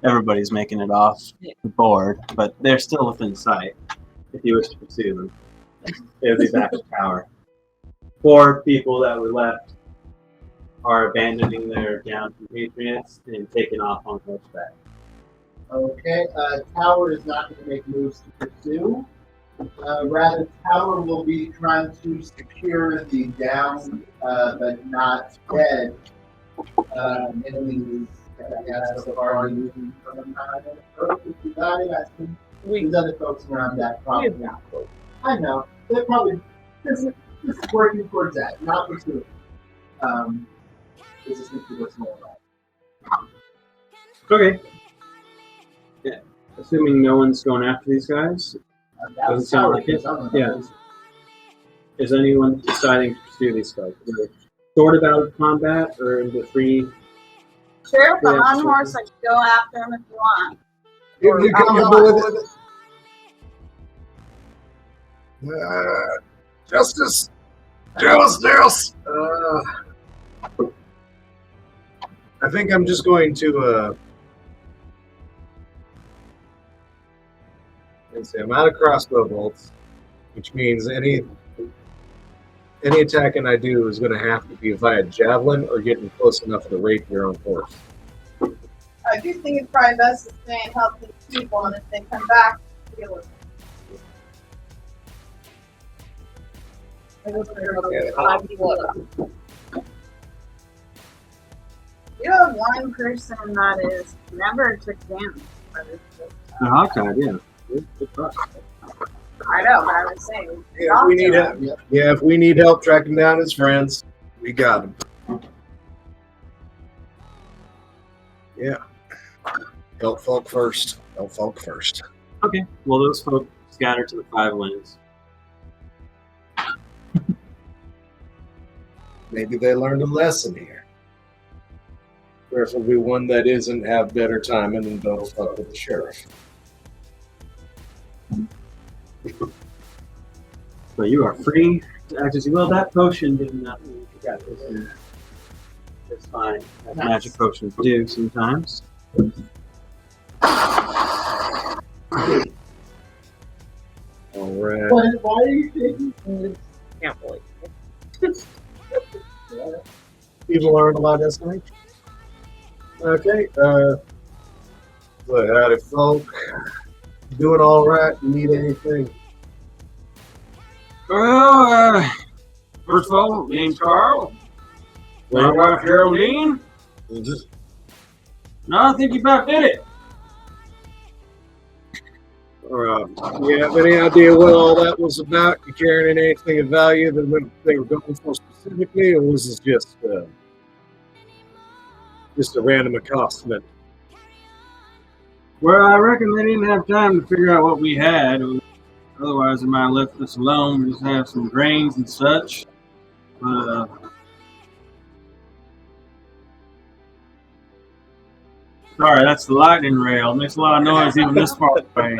Everybody's making it off the board, but they're still within sight. If you wish to pursue them, they would be back to tower. 4 people that were left are abandoning their downed compatriots and taking off on horseback. Okay, Tower is not going to make moves to pursue. Rather, Tower will be trying to secure the down but not dead enemies. So far, moving from the time. If you got it, I think there's other folks around that probably. I know. They're probably just working towards that, not pursuing. This is what's more like. Okay. Yeah. Assuming no one's going after these guys, doesn't sound like it. Yeah. Is anyone deciding to pursue these guys? Either sort of out of combat or into free? Sure, if I'm Yeah, on sure. horse, I can go after him if you want. If you're comfortable with it. Justice! Justice! I think I'm just going to. Let's see, I'm out of crossbow bolts, which means any attacking I do is going to have to be via javelin or getting close enough to rape your own horse. I do think it's probably best to stay and help these people, and if they come back, deal with You have one person that is never took damage. The Hawkeye, yeah. Good thought. I know, but I was saying. Yeah, if we need help. Yeah, if we need help tracking down his friends, we got him. Yeah. Help folk first. Help folk first. Okay. Well, those folks scatter to the 5 winds. Maybe they learned a lesson here. Preferably one that isn't have better timing and don't fuck with the sheriff. But you are free to act as you will. That potion did not mean you got this in. It's fine. As magic potions do sometimes. Alright. Why are you taking? Can't believe People learned a lot of estimation. Okay, so howdy folk. Doing alright? You need anything? Well, first of all, name's Carl. My wife Geraldine. No, I think you about did it. You have any idea what all that was about? You carrying anything of value that they were going for specifically, or was this just a random accostation? Well, I reckon they didn't have time to figure out what we had. Otherwise, they might have left us alone. We just have some grains and such. But, sorry, that's the lightning rail. It makes a lot of noise even this far away.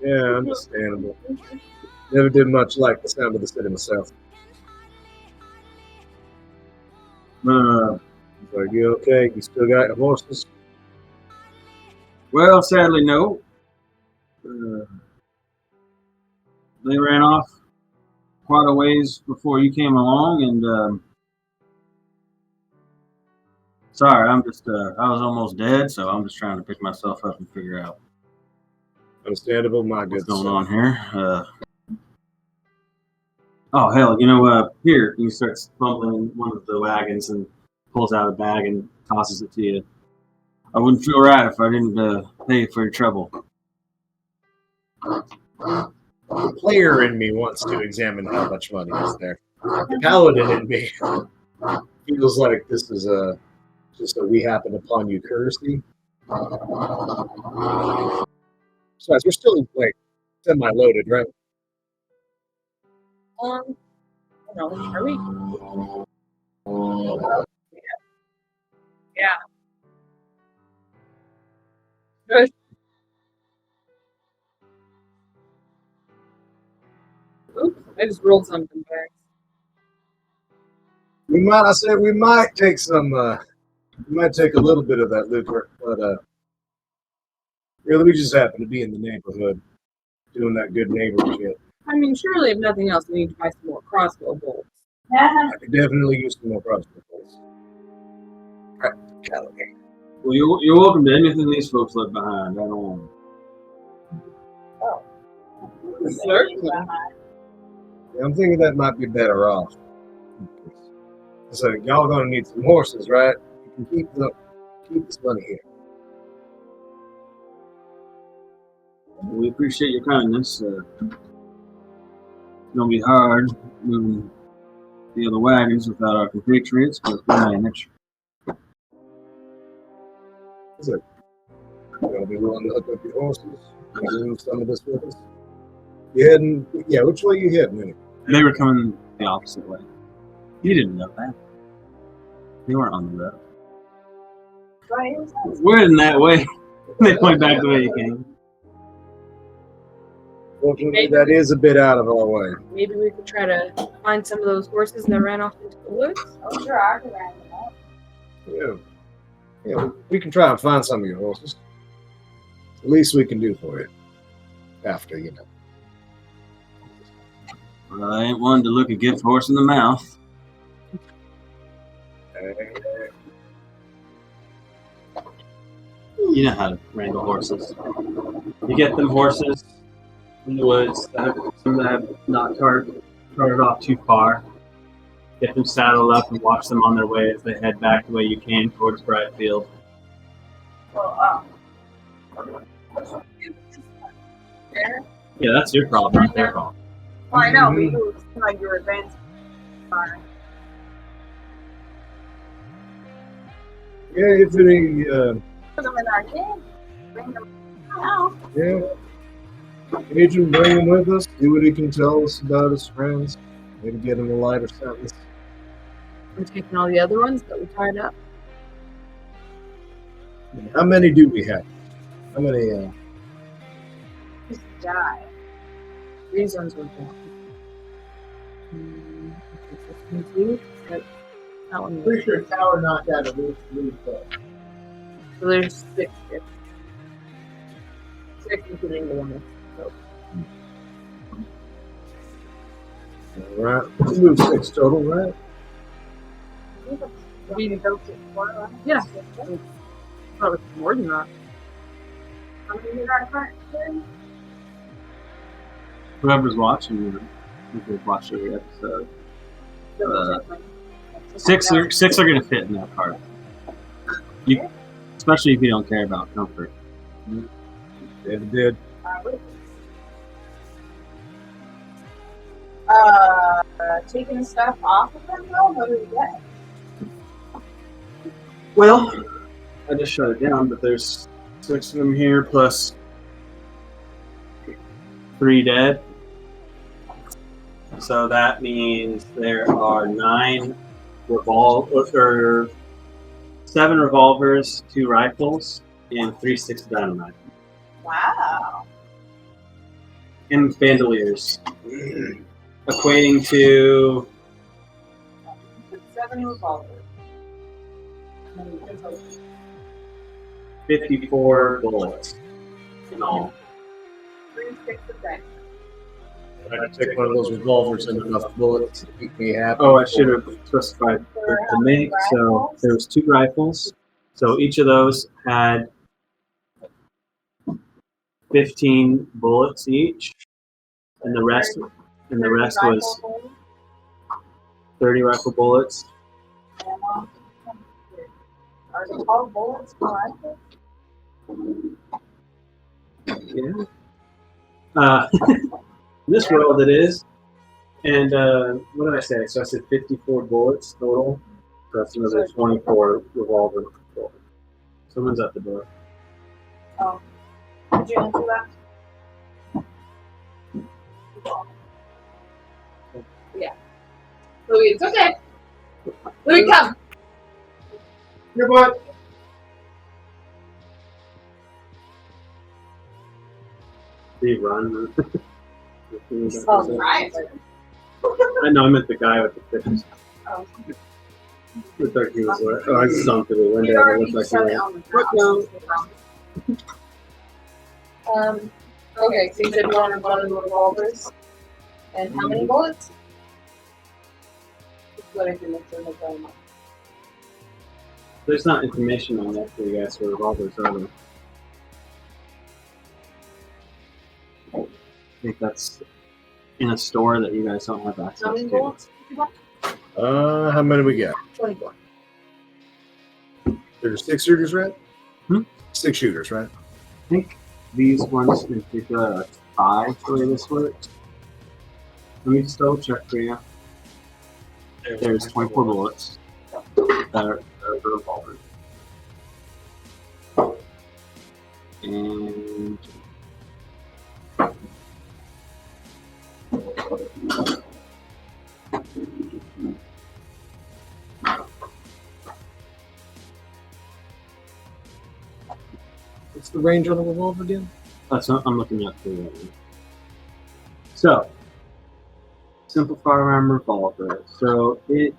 Yeah, understandable. Never did much like the sound of the city myself. Are you okay? You still got your horses? Well, sadly, no. They ran off quite a ways before you came along, and Sorry, I'm just, I was almost dead, so I'm just trying to pick myself up and figure out Understandable, my what's good going sir. on here. Oh, hell, here, he starts fumbling one of the wagons and pulls out a bag and tosses it to you. I wouldn't feel right if I didn't pay for your trouble. The player in me wants to examine how much money is there. The paladin in me feels like this is just a we happen upon you courtesy. So we're still like semi-loaded, right? No, are we? Yeah. Good. Oops, I just rolled something back. I said we might take some. We might take a little bit of that liquor, but really, we just happen to be in the neighborhood doing that good neighbor shit. I mean, surely if nothing else, we need to buy some more crossbow bolts. I could definitely use some more crossbow bolts. Right, Kal-El. Well, you're welcome to anything these folks left behind. I don't want Certainly. Yeah, I'm thinking that might be better off. So y'all gonna need some horses, right? You can keep this money here. We appreciate your kindness. It's gonna be hard moving the other wagons without our compatriots, but we manage. Is it? You gonna be willing to hook up your horses? Do some of this with us? You heading? Yeah, which way you heading? Anyway? They were coming the opposite way. You didn't know that. They weren't on the road. We're heading that way. They went back the way you came. Fortunately, that is a bit out of our way. Maybe we could try to find some of those horses that ran off into the woods. Oh, sure, I can round them up. Yeah, we can try and find some of your horses. The least we can do for you. After, Well, I ain't one to look a gift horse in the mouth. You know how to wrangle horses. You get them horses in the woods, some that have not carted off too far. Get them saddled up and watch them on their way as they head back the way you came towards Brightfield. Well, Yeah, that's your problem, not their problem. well, I know, but you seem like you're advanced. Yeah, if any, Put them in our camp. Bring them out. yeah. Agent, bring him with us. See what he can tell us about his friends. Maybe get him a lighter sentence. We're taking all the other ones that we tied up. How many do we have? How many? Just die. Reasons were gone. That one. Pretty sure Tower knocked out at least 3 folks. So there's 6 here. 6 including the one that's All right, let's move 6 total, right? We built it for us. Yeah. Probably more than that. How many did our current do? Whoever's watching, you can watch every episode. 6 are going to fit in that cart. Especially if you don't care about comfort. It did. Taking stuff off of them though? What do we get? Well, I just shut it down, but there's 6 of them here plus 3 dead. So that means there are 7 revolvers, 2 rifles, and 3 sticks of dynamite. Wow. And bandoliers. Equating to 7 revolvers. 54 bullets in all. 3 sticks of dynamite. I can take one of those revolvers and enough bullets to keep me happy. Oh, I should have specified the make. So there was 2 rifles. So each of those had 15 bullets each, and the rest was 30 rifle bullets. Are they called bullets for rifles? Yeah. This world it is. And what did I say? So I said 54 bullets total. So that's another 24 revolver bullets. Someone's at the door. Oh. Did you answer that? Yeah. Louis, it's okay. Louis, come. Your butt. Did he run? Oh, right. I know, I meant the guy with the pictures. Oh. Looked like he was like, oh, I jumped through the window. It looked like he was. on the ground. Okay, so you said you wanted one of the revolvers. And how many bullets? What information is going on? There's not information on that for you guys for revolvers, are there? I think that's in a store that you guys don't have access How many to. bullets? How many we got? 24. There's 6 shooters, right? Hmm? 6 shooters, right? I think these ones in particular are 5 the way this works. Let me just double check for you. There's 24 bullets that are revolvers. And What's the range on the revolver again? that's not, I'm looking at the So, simple firearm revolver. So it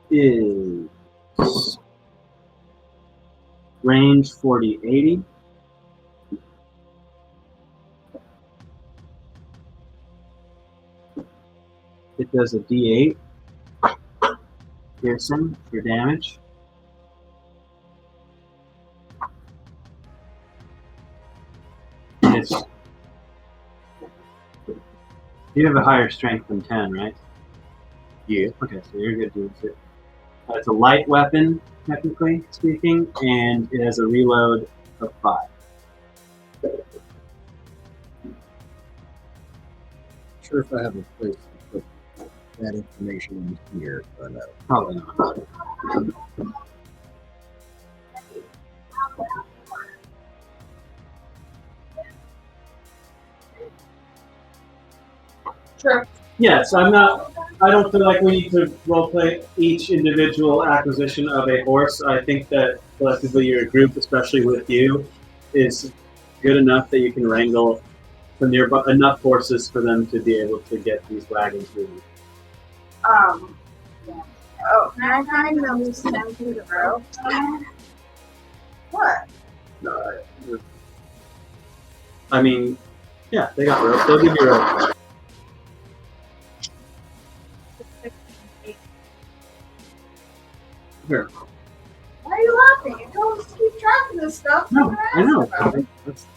is range 40-80. It does a D8 piercing for damage. It's, you have a higher strength than 10, right? Yeah. Okay, so you're good doing it. It's a light weapon, technically speaking, and it has a reload of 5. Sure if I have a place to put that information in here, but Probably not. Sure. Yes, I don't feel like we need to roleplay each individual acquisition of a horse. I think that collectively your group, especially with you, is good enough that you can wrangle some nearby enough horses for them to be able to get these wagons moving. Yeah. Oh, can I find the loose end through the rope? What? No, I mean, yeah, they got rope. They'll give you rope. Here. Why are you laughing? You told us to keep track of this stuff. No, I know. It's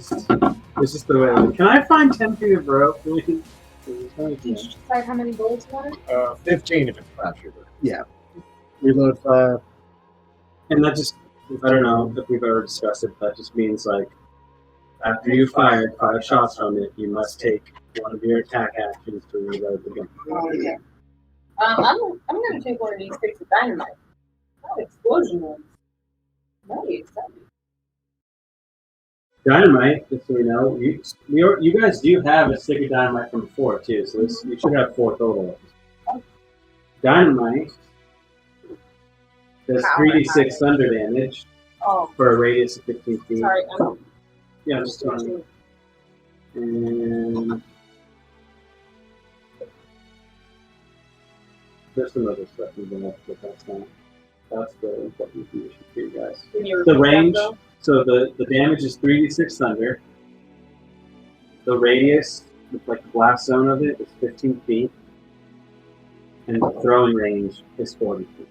just the way. Can I find 10 feet of rope? Did you decide how many bullets you wanted? 15 if it's a 5 shooter. Yeah. Reload 5. And that just, I don't know if we've ever discussed it, that just means like, after you fired 5 shots from it, you must take one of your attack actions to reload the gun. Oh, okay. I'm gonna take one of these sticks of dynamite. That explosion ones. Nice. Dynamite, just so we know, you guys do have a stick of dynamite from before too, so this, you should have 4 total. Dynamite does 3d6 thunder damage for a radius of 15 feet. Sorry, Yeah, just trying. And there's some other stuff we're gonna have to get that's not. That's the important information for you guys. The range, so the damage is 3d6 thunder. The radius like the blast zone of it is 15 feet, and the throwing range is 40 feet.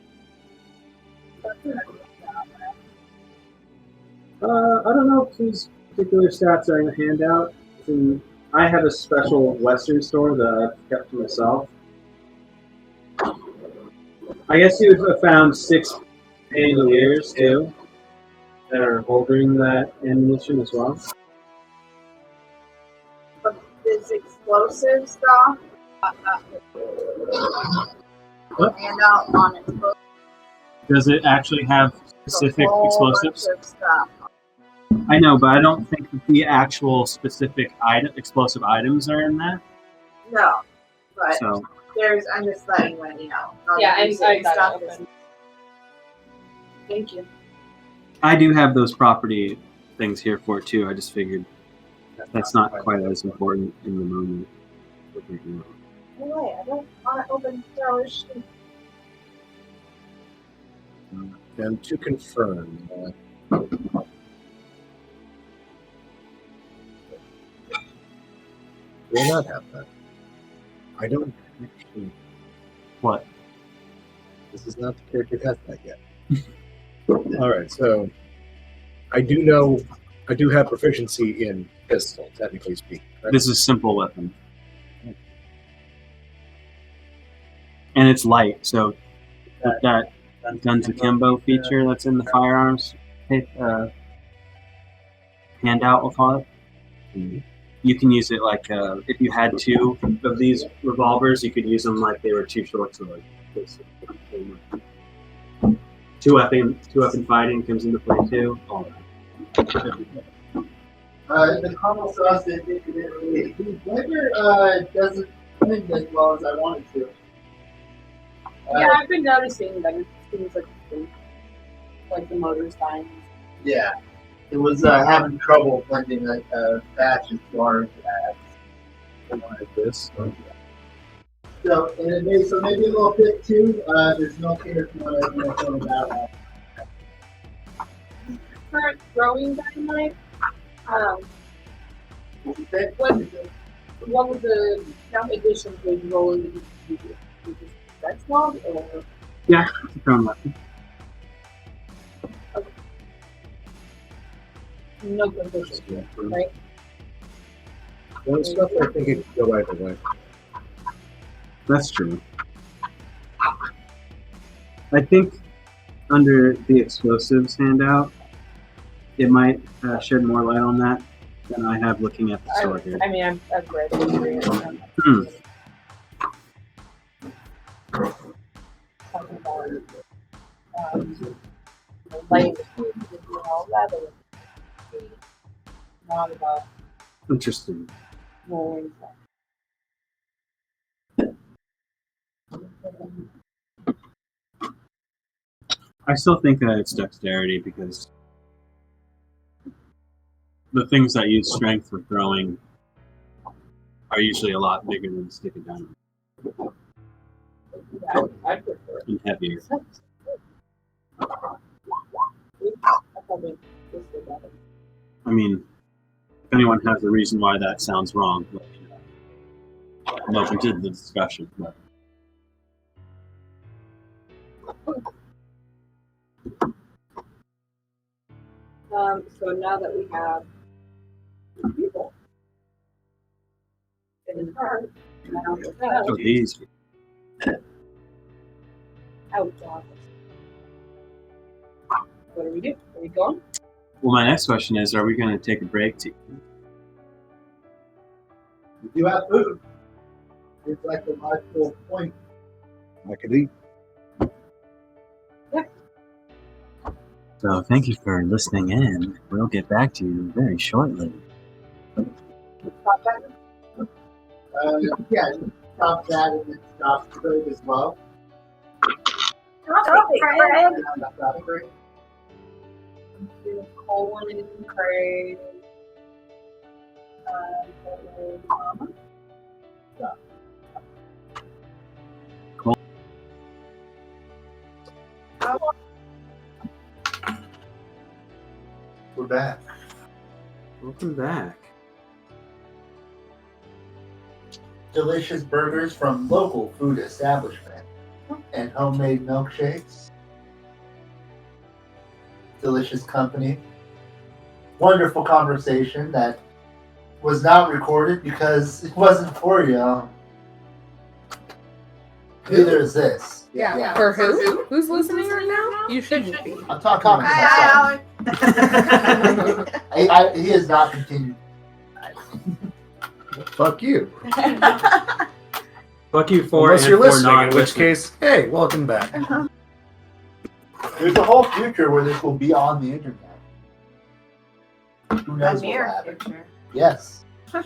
I don't know if these particular stats are in the handout. I have a special Western store that I've kept to myself. I guess you've found 6 bandoliers too that are holding that ammunition as well. But is explosive stuff What? handout on explosive Does it actually have specific explosives? bunch of stuff. I know, but I don't think that the actual specific explosive items are in that. No, but So I'm just letting you know. Yeah, I Basic got stuff it is- open. Thank you. I do have those property things here for it too. I just figured that's not quite as important in the moment. No way, I don't want to open doors. And to confirm, will not have that. I don't actually. What? This is not the character has that yet. All right, so I do have proficiency in pistol, technically speaking. Right? This is simple weapon, and it's light. So that guns akimbo feature that's in the firearms handout, we'll call it. Mhm. You can use it like if you had 2 of these revolvers, you could use them like they were 2 short swords. Two weapon fighting comes into play too. All that. The caramel sauce that the flavor doesn't come in as well as I wanted to. Yeah, I've been noticing that it seems like the motor's dying. Yeah, it was having trouble blending a batch as large as Like this. so. And it made so maybe a little bit too. There's no care if you want to throw that out. Current throwing dynamite. Okay. What was the addition to rolling? That's long or Yeah, it's a thrown weapon. no proficiency, right? Well, stuff I think it could go either way. That's true. I think under the explosives handout, it might shed more light on that than I have looking at the sword here. I mean, I've read it. Hmm. Talking about light and all that. Not about Interesting. rolling. I still think that it's dexterity because the things that use strength for throwing are usually a lot bigger than stick of dynamite Yeah, I prefer it. and heavier. I probably just about it. I mean, if anyone has a reason why that sounds wrong, let me know. I'm open to the discussion. But So now that we have people in the car, now we're oh, these. out. What do we do? Are we going? Well, my next question is: are we going to take a break to? You have food. It's like the logical point. I could eat. So, thank you for listening in. We'll get back to you very shortly. Yeah, stop that and then stop Craig as well. Stop it, Fred. Stop Craig. Colin, Craig, Mama. We're back. Welcome back. delicious burgers from local food establishment, and homemade milkshakes. Delicious company. Wonderful conversation that was not recorded because it wasn't for you. Neither is this. Yeah. For who? Who's listening right now? You shouldn't be. I'm talking to myself. He has not continued. Fuck you. Fuck you for Unless and you're for listening, not in which listening. case, hey, welcome back. There's a whole future where this will be on the internet. Who A knows what will near happen? future. Yes. A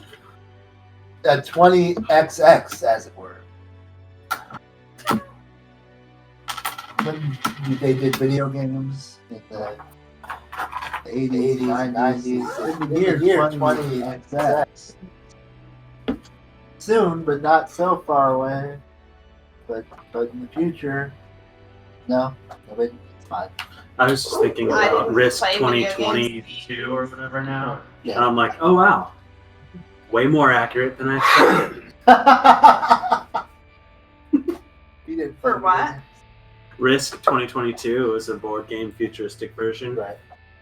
20XX, as it were. When they did video games in the 80s, 90s, in the year 20XX. Soon, but not so far away. But in the future, no, it's fine. I was just thinking I about didn't Risk play video 2022 or whatever now. And Yeah. I'm like, oh wow. Way more accurate than I expected. You didn't For play what? games. Risk 2022 is a board game futuristic version Right.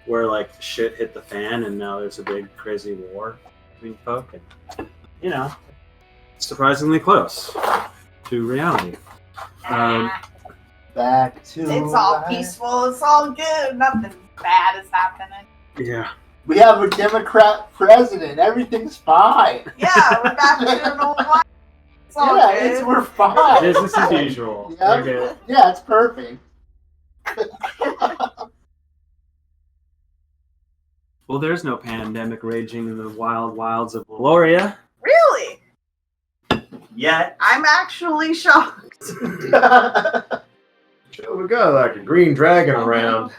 where like shit hit the fan and now there's a big crazy war between folk and you know, surprisingly close to reality. Back to It's all life. peaceful. It's all good. Nothing bad is happening. Yeah. We have a Democrat president. Everything's fine. Yeah, we're back to an old life. It's all Yeah, good. we're fine. Business as usual. Yeah. We're good. Yeah, it's perfect. Well, there's no pandemic raging in the wild wilds of Elloria Really? yet. I'm actually shocked. Sure, we got like a green dragon around.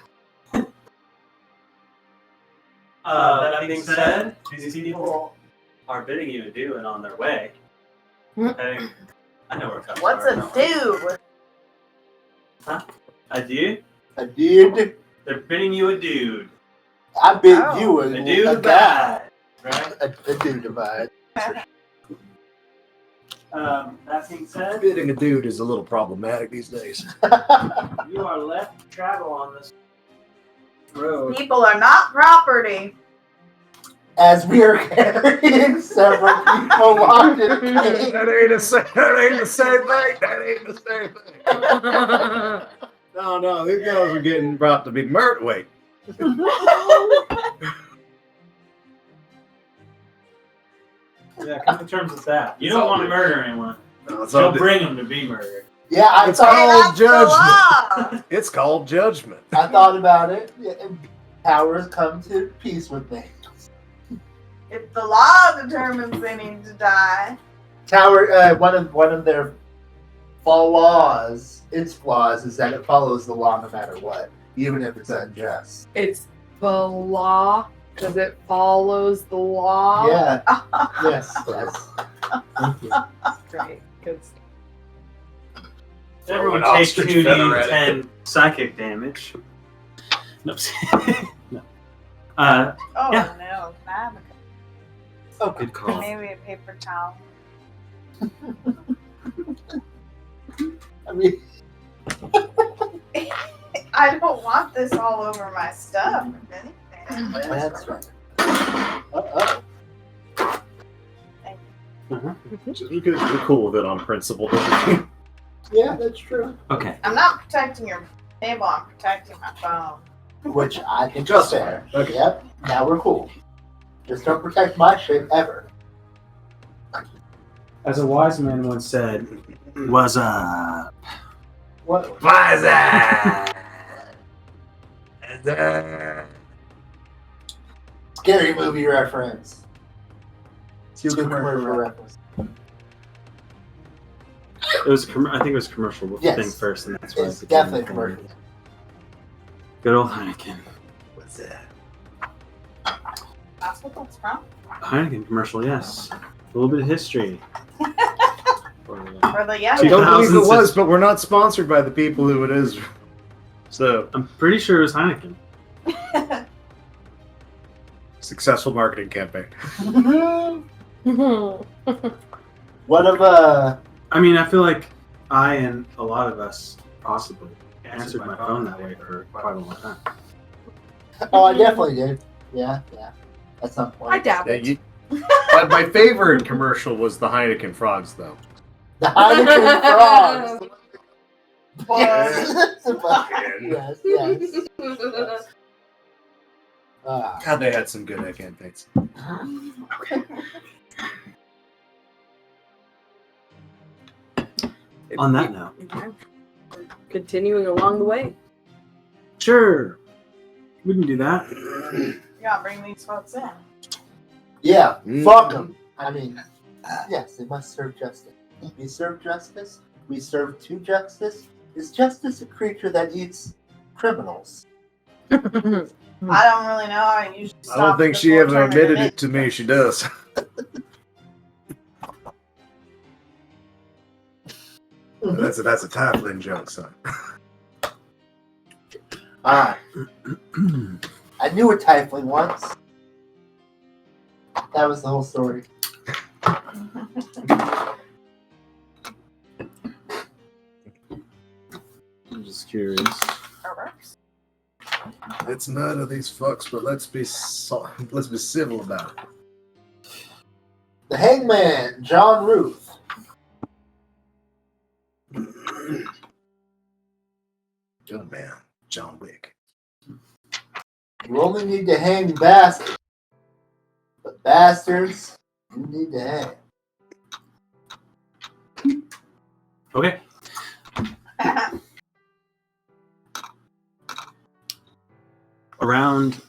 That being said, these people are bidding you adieu and on their way. I know where it comes What's from. a dude? Adieu? A dude. They're bidding you a dude. I bid Oh. you a A guy. Right? A dude divide. That being said, Bidding a dude is a little problematic these days. you are left to travel on this road. People are not property. As we are carrying several people locked in cages. That ain't the same thing. That ain't the same thing. No, these guys are getting brought to be murdered. Wait. Yeah, come to terms with that. You don't want to murder anyone. No, it's Don't all bring them to be murdered. Yeah, I It's thought, all- That's the judgment. law. It's called judgment. I thought about it. Yeah, and powers come to peace with things. If the law determines they need to die, Tower, one of their flaws, its flaws, is that it follows the law no matter what, even if it's unjust. It's the law because it follows the law. Yeah. Yes. Yes. Thank you. Great. Because Everyone Throw an takes ostrich feather at 2d10 psychic damage. No. No. oh Yeah. no, not Oh, Good call. maybe a paper towel. I mean, I don't want this all over my stuff. If anything. that's right. Uh-oh. You're cool with it on principle, don't you? Yeah, that's true. Okay. I'm not protecting your table. I'm protecting my phone. Which I think is Just fair. okay. Yep. Now we're cool. Just don't protect my shit ever. As a wise man once said, "Was up." What? Why is that? Scary movie reference. Good commercial reference. It was. I think it was a commercial Yes. thing first, and that's why It's it became definitely a thing. commercial. Good old Heineken. What's that? That's what that's from. Heineken commercial, yes. A little bit of history. For the young. I don't believe it 2006. was, but we're not sponsored by the people who it is. So, I'm pretty sure it was Heineken. successful marketing campaign. What of I mean, I feel like I and a lot of us possibly answered my phone that way for quite a long time. Oh, I definitely did. Yeah. At some point. I doubt Yeah, it. but my favorite commercial was the Heineken frogs, though. The Heineken frogs. Yes. yes. God, they had some good egg campaigns. On that note, Continuing along the way. sure, we can do that. You gotta bring these folks in. Yeah, Mm. fuck them. I mean, yes, they must serve justice. We serve justice. We serve to justice. Is justice a creature that eats criminals? I don't really know. I usually stop I don't think she before ever turning admitted them it to me. She does. That's a Typhling joke, son. Alright. I knew a Typhling once. That was the whole story. I'm just curious. It's none of these fucks, but let's be civil about it. The Hangman, John Ruth. Good man, John Wick. You only need to hang bastards. But bastards, you need to hang. Okay. Around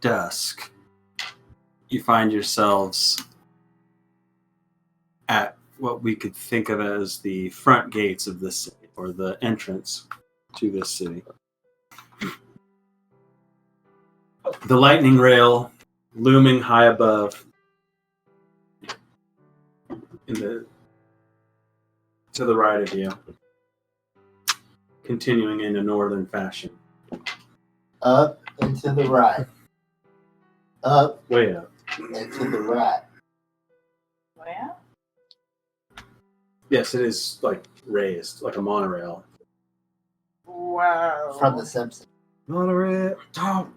dusk, you find yourselves at what we could think of as the front gates of this city, or the entrance to this city. The lightning rail looming high above to the right of you, continuing in a northern fashion. Up and to the right. Up Way up. and to the right. Well, Yes, it is like raised, like a monorail. wow. From the Simpsons. Monorail. Oh.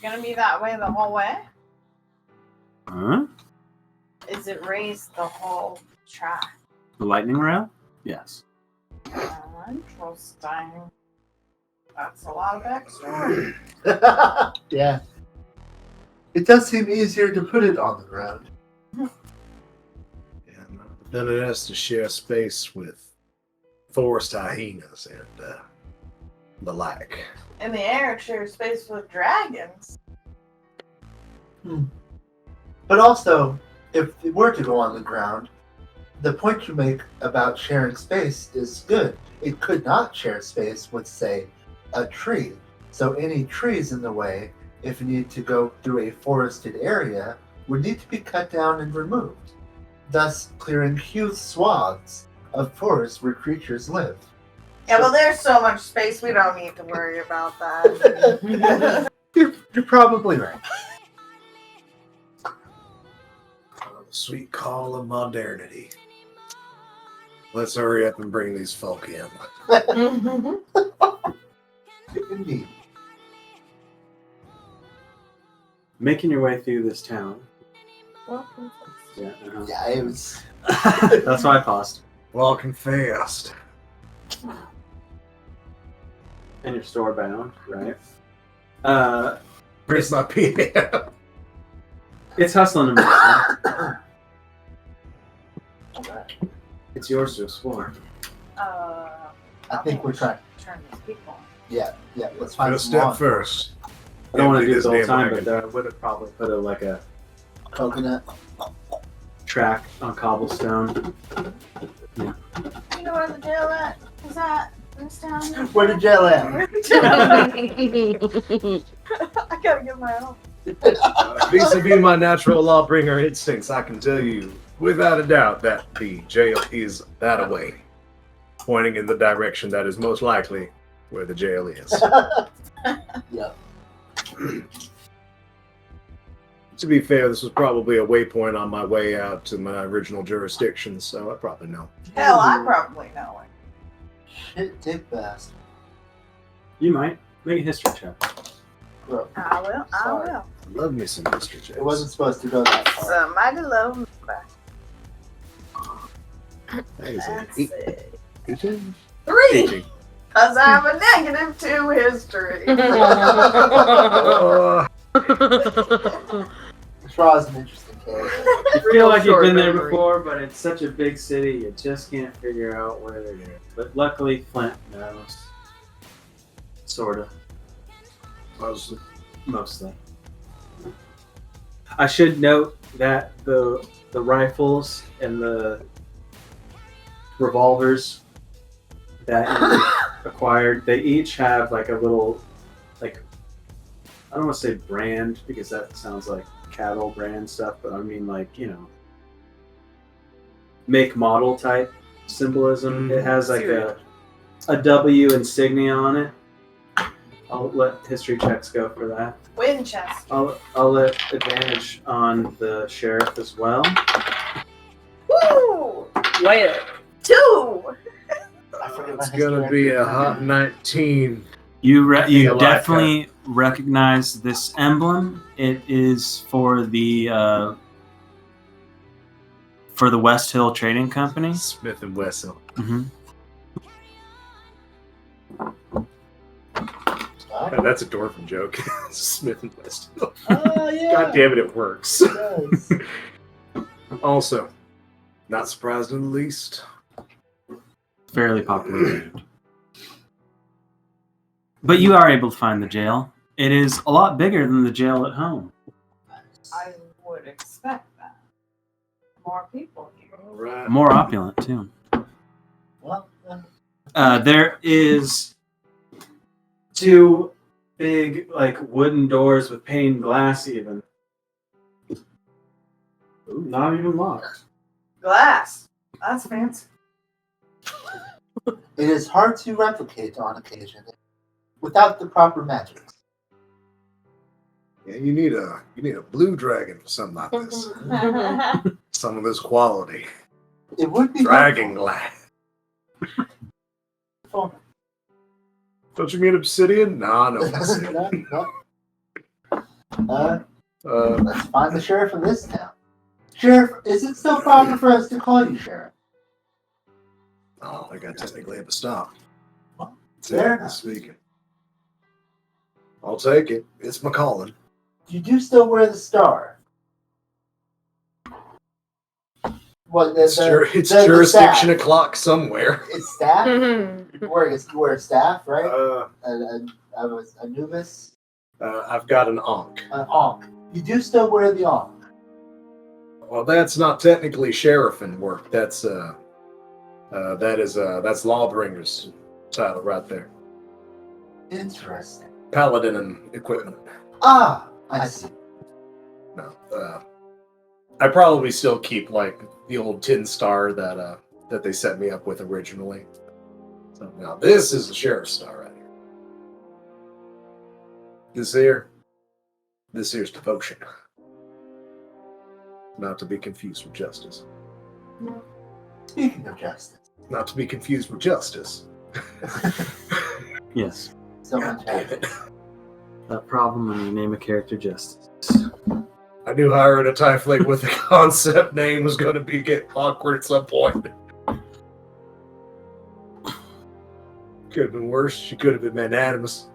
Gonna be that way the whole way? Huh? Is it raised the whole track? The lightning rail? Yes. Interesting. That's a lot of backstory. Yeah. It does seem easier to put it on the ground. Yeah, then it has to share space with forest hyenas and the like. In the air, it shares space with dragons. But also, if it were to go on the ground, the point you make about sharing space is good. It could not share space with, say, a tree. So any trees in the way, if you need to go through a forested area, would need to be cut down and removed, thus clearing huge swaths of forest where creatures live. Yeah, well, there's so much space, we don't need to worry about that. You're probably right. Sweet call of modernity. Let's hurry up and bring these folk in. Indeed. Making your way through this town. Welcome. Yeah. Yeah, it was. That's why I paused. Walking fast. And you're store bound, right? Where's my PM? It's hustling and bustling. It's yours to explore. I think we're trying. Turn these people. Yeah, let's find First some step lawn. first. I don't want to Empty do it the whole this time, damn but I would have probably put a Coconut. track on cobblestone. You know where the jail at? Is that this town? Where the jail at? I gotta get my own. Vis-a-vis my natural lawbringer instincts, I can tell you without a doubt that the jail is that away, pointing in the direction that is most likely where the jail is. Yeah. To be fair, this was probably a waypoint on my way out to my original jurisdiction, so I probably know. Hell, I probably know it. Shit, dick bastard. You might. Make a history check. Bro, I will. I Sorry. will. Love me some history checks. it wasn't supposed to go that far. Somebody love me. That is an That's 8, it. 18? 3. 18. Because I have a -2 history. Straw's an interesting case. You feel like you've short been there memory. before, but it's such a big city, you just can't figure out where it is. But luckily, Flint knows. Sorta. Mostly. I should note that the rifles and the revolvers that you acquired, they each have like a little, like, I don't want to say brand because that sounds like cattle brand stuff, but I mean like, you know, make model type symbolism. It has like a W insignia on it. I'll let history checks go for that. Winchester. I'll let advantage on the sheriff as well. Woo! Wait. 2. I forget my It's history gonna be a record. hot 19. You a lot, definitely recognize this emblem. It is for the West Hill Trading Company. Smith and Wesson. Mm-hmm. Oh, That's a Dorfman joke. Smith and Wesson. oh, yeah. God damn it, it works. It does. Also, not surprised in the least. Fairly popular. But you are able to find the jail. It is a lot bigger than the jail at home. I would expect that. More people here. All right. More opulent too. Well, There is 2 big, like, wooden doors with pane glass even. Ooh, not even locked. Glass. That's fancy. it is hard to replicate on occasion without the proper magic. Yeah, you need a blue dragon for something like this. Some of this quality. It would be Dragon glass. helpful. Don't you mean obsidian? Nah, no obsidian. No. Uh, Let's find the sheriff of this town. Sheriff, is it still proper for us to call you sheriff? oh, I got technically have a stop. That's Fair it, enough. speaking. I'll take it. It's my calling. You do still wear the star. What? It's the jurisdiction staff. o'clock somewhere. It's staff. Mhm. You wear a staff, right? Uh, A Nubis, I've got an Ankh. an Ankh. You do still wear the Ankh. Well, that's not technically sheriffing work. That's Lawbringer's title right there. Interesting. Paladin and equipment. Ah, I see. No, I probably still keep like the old tin star that they set me up with originally. So now this is the sheriff's star right here. This here's devotion. Not to be confused with justice. Speaking of justice, Not to be confused with justice. Yes. someone's Damn it. That problem when you name a character Justice. I knew hiring a Typhlake with a concept name was going to get awkward at some point. Could have been worse. She could have been magnanimous.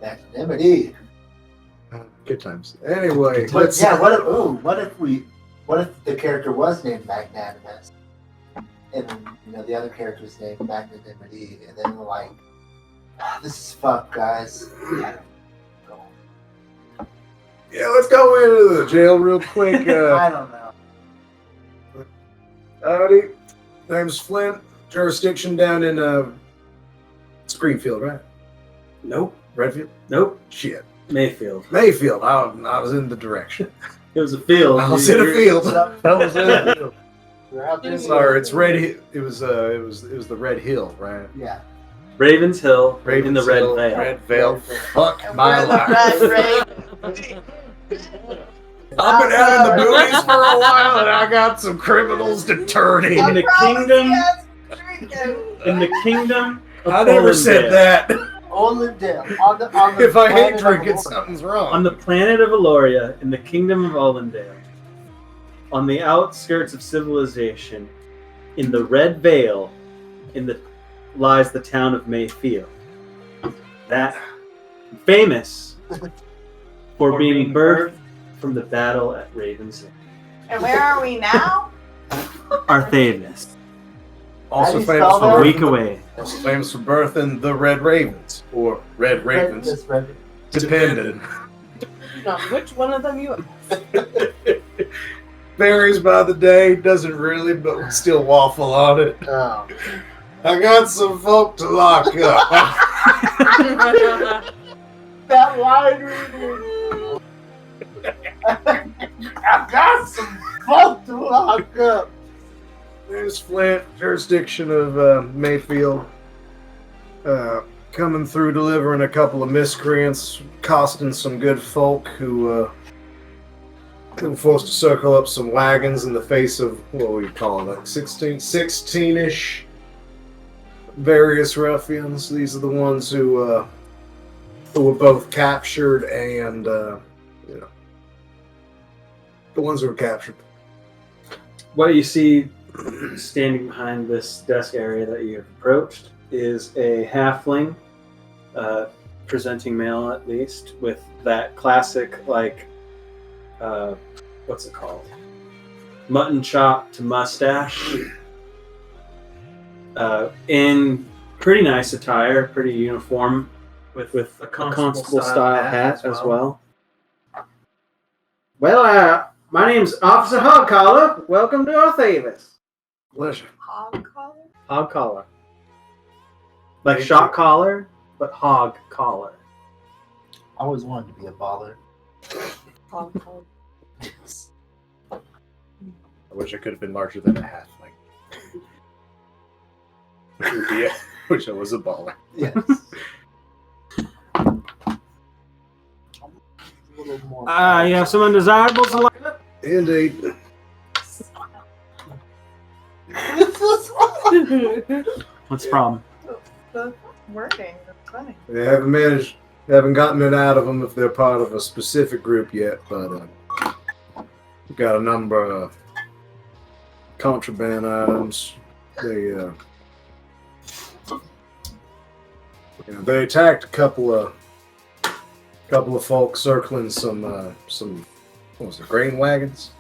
magnanimity. Good times. Anyway, But let's. yeah, what if the character was named Magnanimous, and the other character's named Magnanimity, and then we're like, this is fucked, guys. Yeah, let's go into the jail real quick. I don't know. Howdy. Name's Flint. Jurisdiction down in Springfield, right? Nope. Redfield? Nope. Shit. Mayfield. Mayfield. I was in the direction. It was a field. I was in a field. I was in a field. We're out there. Sorry, it's Red Hill. It was the Red Hill, right? Yeah. Ravens Hill in the Red Hill, Veil. Red Veil. Red Veil. Fuck And my we're the life. Red Raven. I've been out in the boonies for a while, and I got some criminals to turn In in. the kingdom, in the kingdom of I never said Olendale. that. Olendale. On the If I hate planet of drinking, Olendale. something's wrong. On the planet of Elloria, in the kingdom of Olendale, on the outskirts of civilization, in the Red Vale, lies the town of Mayfield. That famous for being birthed from the battle at Raven's Hill. And where are we now? Arthavis. Also How do you famous spell for that? A birth, week away. also famous for birthing the Red Ravens or Red Ravens, This red. depending. No, which one of them you? Varies by the day, doesn't really, but we still waffle on it. Oh. I got some folk to lock up. That line reading. I got some folk to lock up. There's Flint, jurisdiction of Mayfield. Coming through delivering a couple of miscreants, costing some good folk who were forced to circle up some wagons in the face of, what we call it, like 16-ish various ruffians. These are the ones who were both captured and, the ones who were captured. What you see standing behind this desk area that you have approached is a halfling, presenting male at least, with that classic, what's it called? Mutton chop to mustache. In pretty nice attire, pretty uniform, with a constable style hat as well. Well, my name's Officer Hogcollar. Welcome to Arthavis. Pleasure. Hog collar? Hog collar. Like shot collar, but hog collar. I always wanted to be a baller. Hog collar. I wish I could have been larger than a halfling. Yeah, wish I was a baller. Yes. A little more. You have some undesirables to lock up? Indeed. What's the problem? The wording. That's funny. They haven't gotten it out of them if they're part of a specific group yet, but we've got a number of contraband items. They attacked a couple of folks circling some what was it, grain wagons,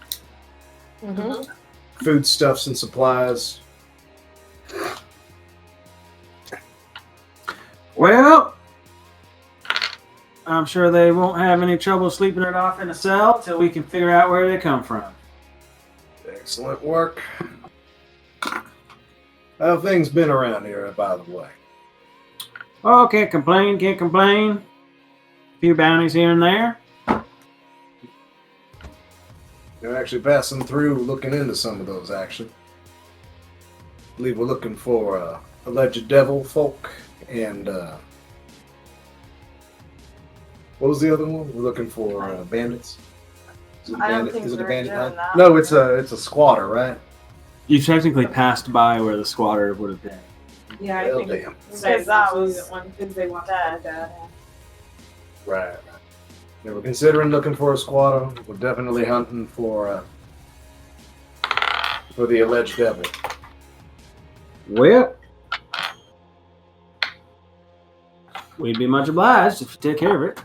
Mm-hmm. foodstuffs and supplies. Well, I'm sure they won't have any trouble sleeping it off in a cell till we can figure out where they come from. Excellent work. How have things been around here, by the way? Oh, can't complain, can't complain. A few bounties here and there. They're actually passing through, looking into some of those, actually. I believe we're looking for alleged devil folk and what was the other one? We're looking for bandits. Is it a I don't bandit? think Is it a we're bandit doing hunt? that. No, it's a squatter, right? You technically passed by where the squatter would have been. Yeah, I Well, think damn. Because that was one because they want dead. that. Right. Yeah, we're considering looking for a squatter. We're definitely hunting for the alleged devil. Well, we'd be much obliged if you take care of it.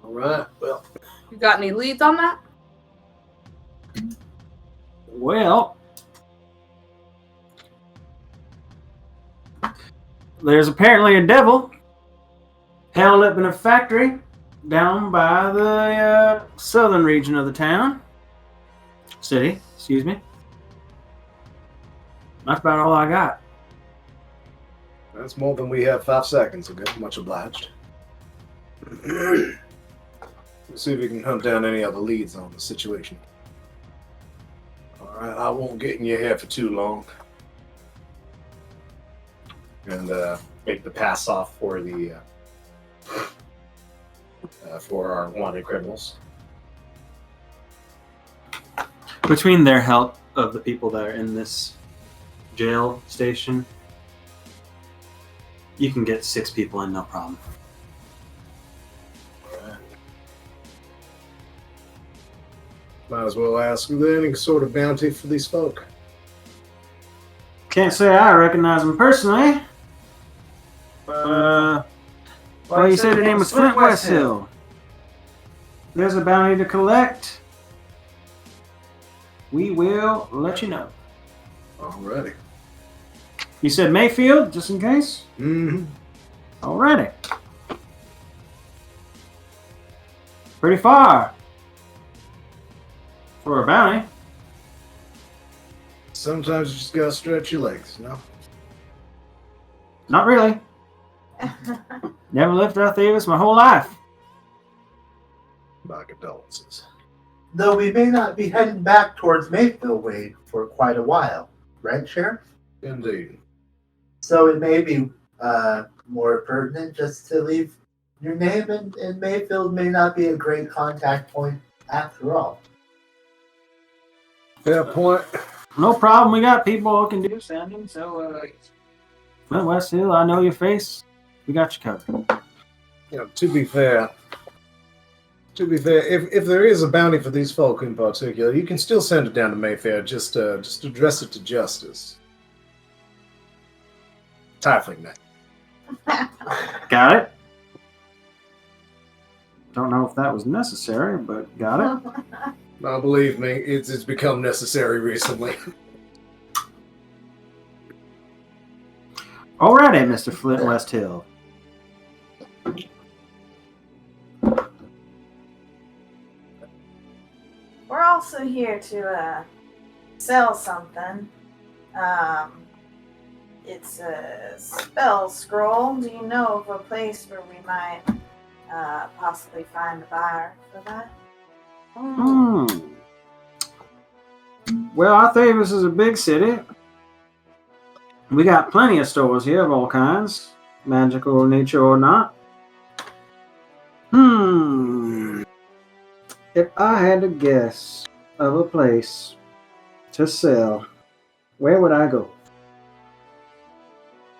All right. Well, You got any leads on that? Well, there's apparently a devil held up in a factory down by the southern region of the town. City, excuse me. That's about all I got. that's more than we have 5 seconds ago. Much obliged. Let's see if we can hunt down any other leads on the situation. Alright, I won't get in your hair for too long. And make the pass off for the for our wanted criminals. Between their help of the people that are in this jail station, you can get 6 people in, no problem. Might as well ask, is there any sort of bounty for these folk? Can't say I recognize them personally. Well, you said your name was Flint Westhill. There's a bounty to collect. We will let you know. Alrighty. You said Mayfield, just in case? Mm-hmm. Alrighty. Pretty far. For a bounty. Sometimes you just gotta stretch your legs, you know? Not really. Never lived out Davis my whole life. My condolences. Though we may not be heading back towards Mayfield Way for quite a while, right, Sheriff? Indeed. So it may be more pertinent just to leave your name, and Mayfield may not be a great contact point after all. Fair point. No problem. We got people who can do sanding. So, Flint Westhill, I know your face. We got you covered. You know, to be fair, if there is a bounty for these folk in particular, you can still send it down to Mayfair. Just address it to justice. Tiefling name. Got it. Don't know if that was necessary, but got it. Now, believe me, it's become necessary recently. Alrighty, Mr. Flint Westhill. We're also here to sell something. It's a spell scroll. Do you know of a place where we might possibly find a buyer for that? Well, I think this is a big city. We got plenty of stores here of all kinds, magical nature or not. If I had to guess of a place to sell, where would I go?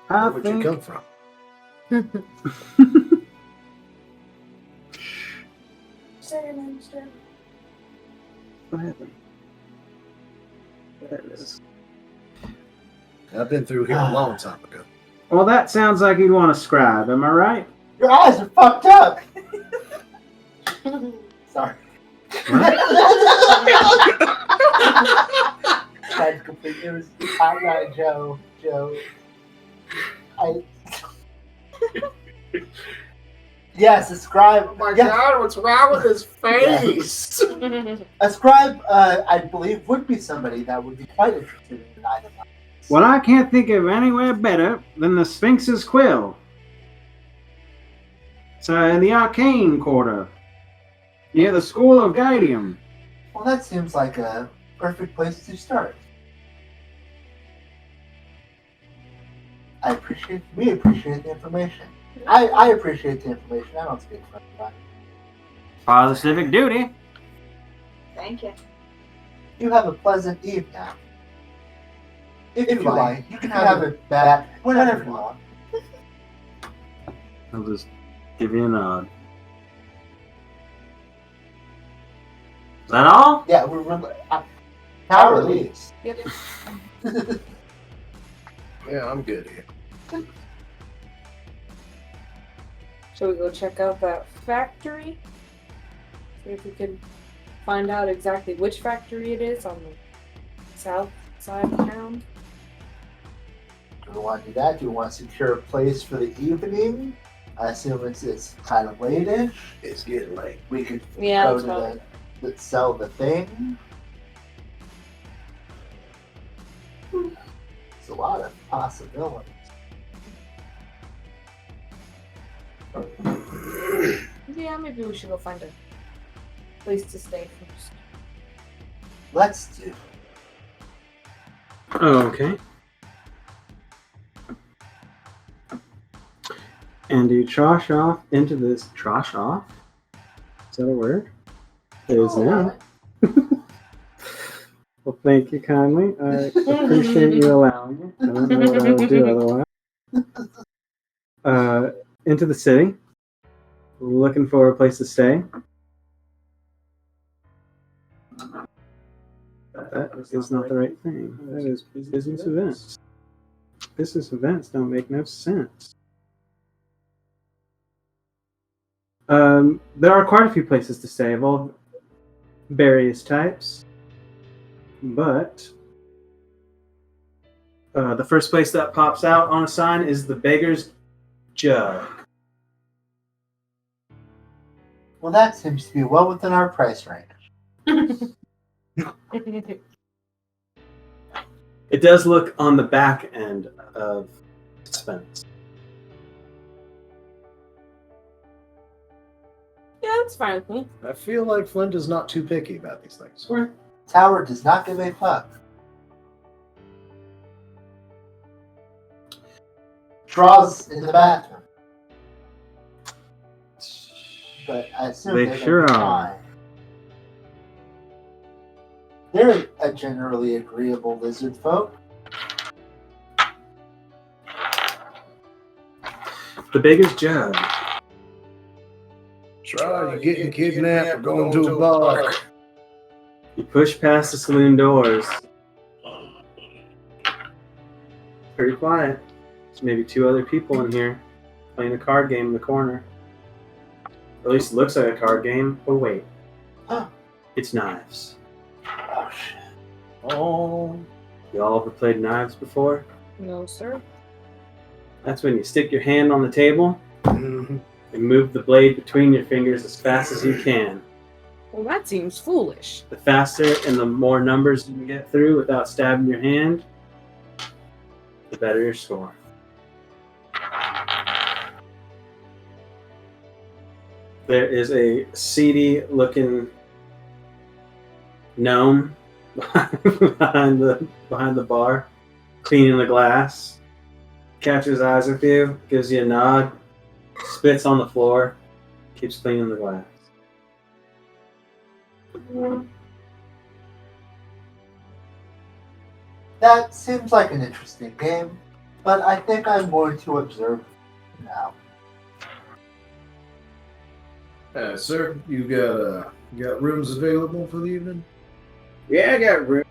I Where would you come from? Say your name, sir. What happened? There it is. I've been through here a long time ago. Well, that sounds like you'd want a scribe, am I right? Your eyes are fucked up! Sorry. That's complete. It was Joe. Yes, a scribe. Oh my yes. God, what's wrong with his face? A scribe, I believe, would be somebody that would be quite interested in an item. Well, I can't think of anywhere better than the Sphinx's Quill. It's in the Arcane Quarter, near the School of Guidium. Well, that seems like a perfect place to start. We appreciate the information. I appreciate the information. I don't speak for everybody. Part of the civic duty. Thank you. You have a pleasant eve now. If you like, you can have it back whenever you want. I'll just give you a nod. Is that all? Yeah, power leaves. Yep. Yeah, I'm good here. Shall we go check out that factory? See if we can find out exactly which factory it is on the south side of town. Do we want to do that? Do we want to secure a place for the evening? I assume it's kind of late-ish. It's getting late. We could Yeah, go that's to fine. sell the thing. It's a lot of possibilities. Yeah, maybe we should go find a place to stay first. Let's do. Okay. And you trosh off into this. Trosh off? Is that a word? It is now. Well, thank you kindly. I appreciate you allowing me. I don't know what I would do otherwise. Into the city. Looking for a place to stay. That is not the right thing. That is business events. Business events don't make no sense. There are quite a few places to stay of all various types. But the first place that pops out on a sign is the Beggar's Jug. Well, that seems to be well within our price range. It does look on the back end of expense. Yeah, that's fine with me. I feel like Flint is not too picky about these things. Tower does not give a fuck. Draws in the bathroom. But I assume They they're sure gonna be are. fine. They're a generally agreeable lizard folk. The Beggar's Jug. Try, you're getting kidnapped or going to a bar. You push past the saloon doors. Pretty quiet. There's maybe 2 other people in here playing a card game in the corner. Or at least it looks like a card game. Oh wait. Huh. It's knives. Oh shit. Oh. Y'all ever played knives before? No, sir. That's when you stick your hand on the table Mhm. and move the blade between your fingers as fast as you can. Well, that seems foolish. The faster and the more numbers you can get through without stabbing your hand, the better your score. There is a seedy looking gnome behind the bar, cleaning the glass. Catches eyes with you, gives you a nod, spits on the floor, keeps cleaning the glass. That seems like an interesting game, but I think I'm going to observe now. Sir, you got rooms available for the evening? Yeah, I got room.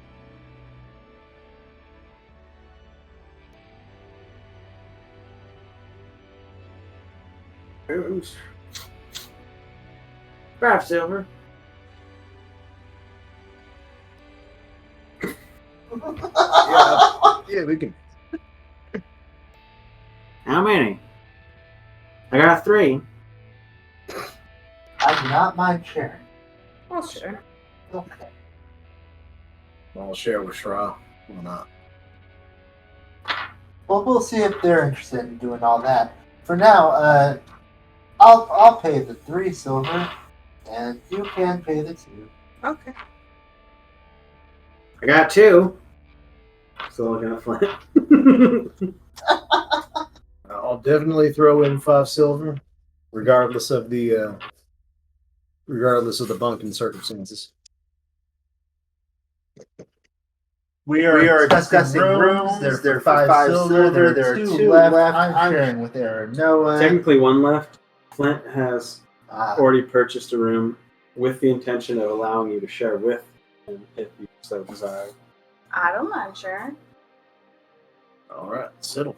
Rooms. 5 silver. Yeah, we can. How many? I got 3. I do not mind sharing. Oh, sure. Okay. I'll share with Shra. Why not? Well, we'll see if they're interested in doing all that. For now, I'll pay the 3 silver, and you can pay the 2. Okay. I got 2. So looking at Flint. I'll definitely throw in 5 silver, regardless of the bunking circumstances. We are discussing rooms. There's 5 silver. There are 2 left. I'm sharing with Aaron. Noah. Technically 1 left. Flint has Ah, already purchased a room with the intention of allowing you to share with him if you so desire. I don't mind sharing. All right, settle.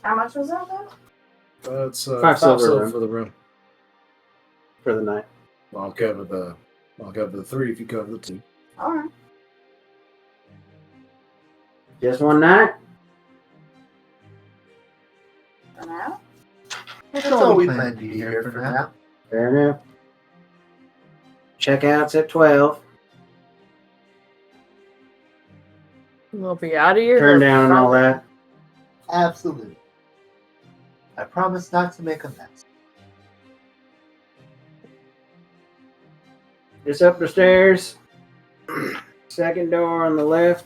How much was that though? That's 5 5 silver silver room. for the room. For the night. I'll cover the 3 if you cover the 2. Alright. Just 1 night? For now? that's all we plan to be here for now. Fair enough. Checkout's at 12. We'll be out of here. Turn down and all that. Absolutely. I promise not to make a mess. Just up the stairs. Second door on the left.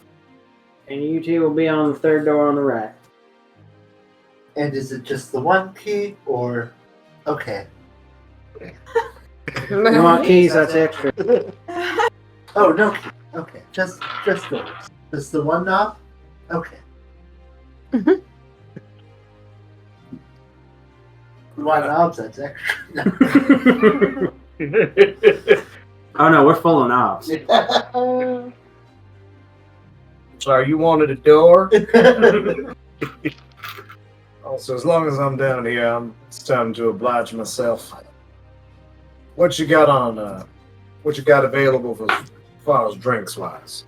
And you 2 will be on the 3rd door on the right. And is it just the one key, or okay? You want keys? That's extra. Oh, no key. Okay, just doors. Just the one knob. Okay. One knobs. That's extra. Oh no, we're full of knobs. Sorry, you wanted a door? Also, as long as I'm down here, it's time to oblige myself. What you got on? What you got available for as far as drinks wise?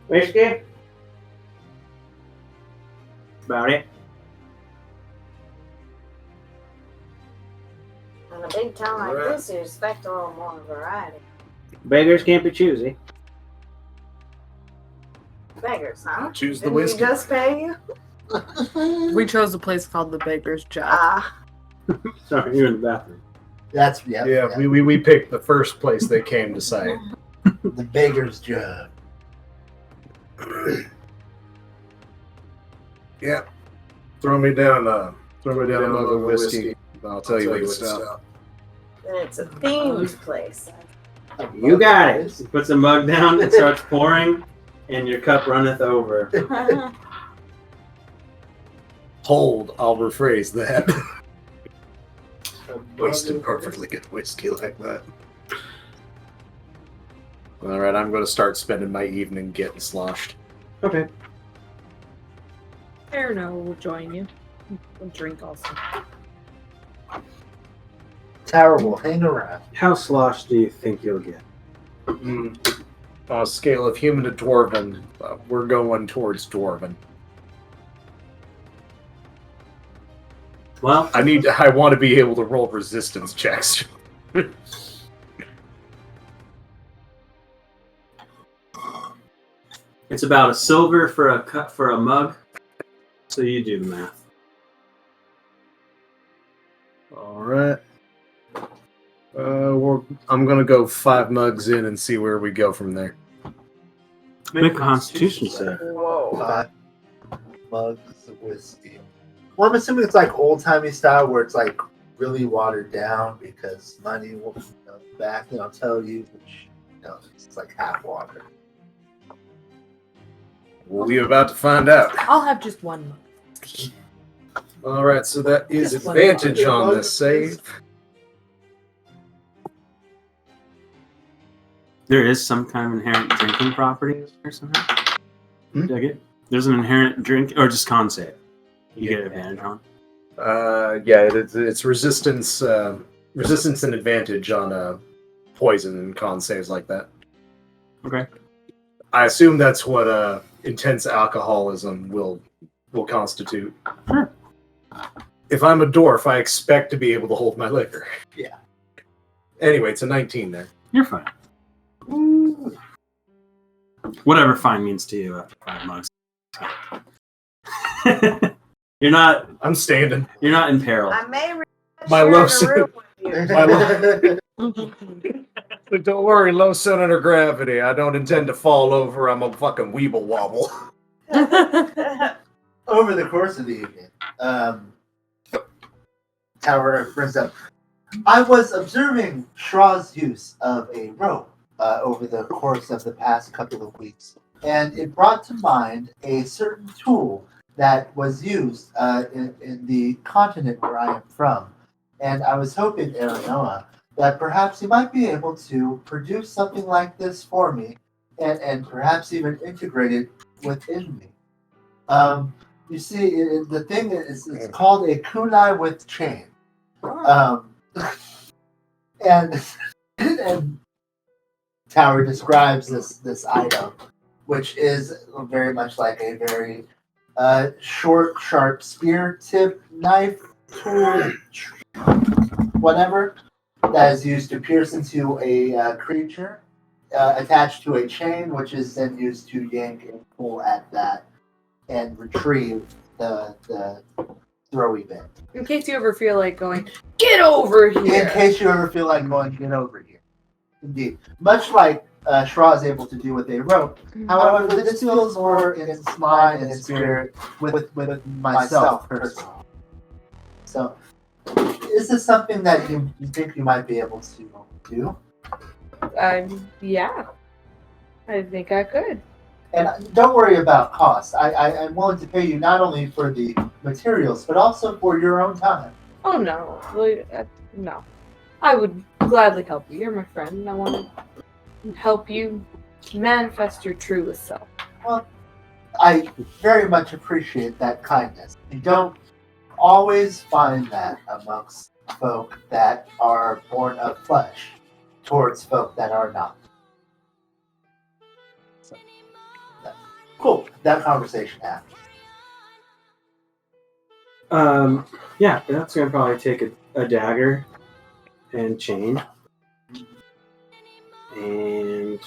Whiskey? About it. In a big town like Right. this, you expect a little more variety. Beggars can't be choosy. Beggars, huh? Choose the Didn't we whiskey. just pay you? We chose a place called the Beggar's Jack. Ah, Sorry, you're in the bathroom. That's Yeah, we picked the first place they came to sight. the beggar's jug. Yeah. Throw me down a mug of whiskey. I'll tell you when to stop. and it's a themed place. You got it. He puts a mug down and starts pouring, and your cup runneth over. Hold, I'll rephrase that. Wasted perfectly good whiskey like that. Alright, I'm going to start spending my evening getting sloshed. Okay. Erno will join you. We'll drink also. Tower will hang around. How sloshed do you think you'll get? On a scale of human to dwarven, we're going towards dwarven. Well, I want to be able to roll resistance checks. it's about a silver for a cup for a mug. So you do the math. Alright. I'm going to go 5 mugs in and see where we go from there. Make a Constitution save. Whoa. 5 mugs of whiskey. Well, I'm assuming it's like old-timey style where it's like really watered down because money will back, tell you, which, it's like half water. We'll be about to find out. I'll have just one mug. Alright, so that is Just one advantage on this save. There is some kind of inherent drinking property or something. Did I get? There's an inherent drink or just con save. You get advantage on. Yeah, it's resistance and advantage on poison and con saves like that. Okay. I assume that's what intense alcoholism will constitute. Sure. If I'm a dwarf, I expect to be able to hold my liquor. Yeah. Anyway, it's a 19 there. You're fine. Whatever fine means to you after 5 mugs. You're not. I'm standing. You're not in peril. I may My share low a room with you. My But don't worry, low center of gravity. I don't intend to fall over. I'm a fucking weeble wobble. Over the course of the evening, Tower brings up, I was observing Shraw's use of a rope over the course of the past couple of weeks, and it brought to mind a certain tool that was used in the continent where I am from. And I was hoping, Aranoa, that perhaps you might be able to produce something like this for me and perhaps even integrate it within me. You see, the thing is, it's called a kunai with chain. And Tower describes this item, which is very much like a very short, sharp spear tip knife tool, whatever, that is used to pierce into a creature, attached to a chain, which is then used to yank and pull at that and retrieve the throwy bit. In case you ever feel like going, get over In here. case you ever feel like going, get over here. Indeed. Much like Shra is able to do with a rope. However, this feels more in mind and in spirit with myself personally. So, is this something that you think you might be able to do? Yeah. I think I could. And don't worry about cost. I'm willing to pay you not only for the materials, but also for your own time. Oh no. No. I would gladly help you. You're my friend, and I want to help you manifest your truest self. Well, I very much appreciate that kindness. You don't always find that amongst folk that are born of flesh towards folk that are not. So, cool. That conversation happened. Yeah, that's gonna probably take a dagger and chain. And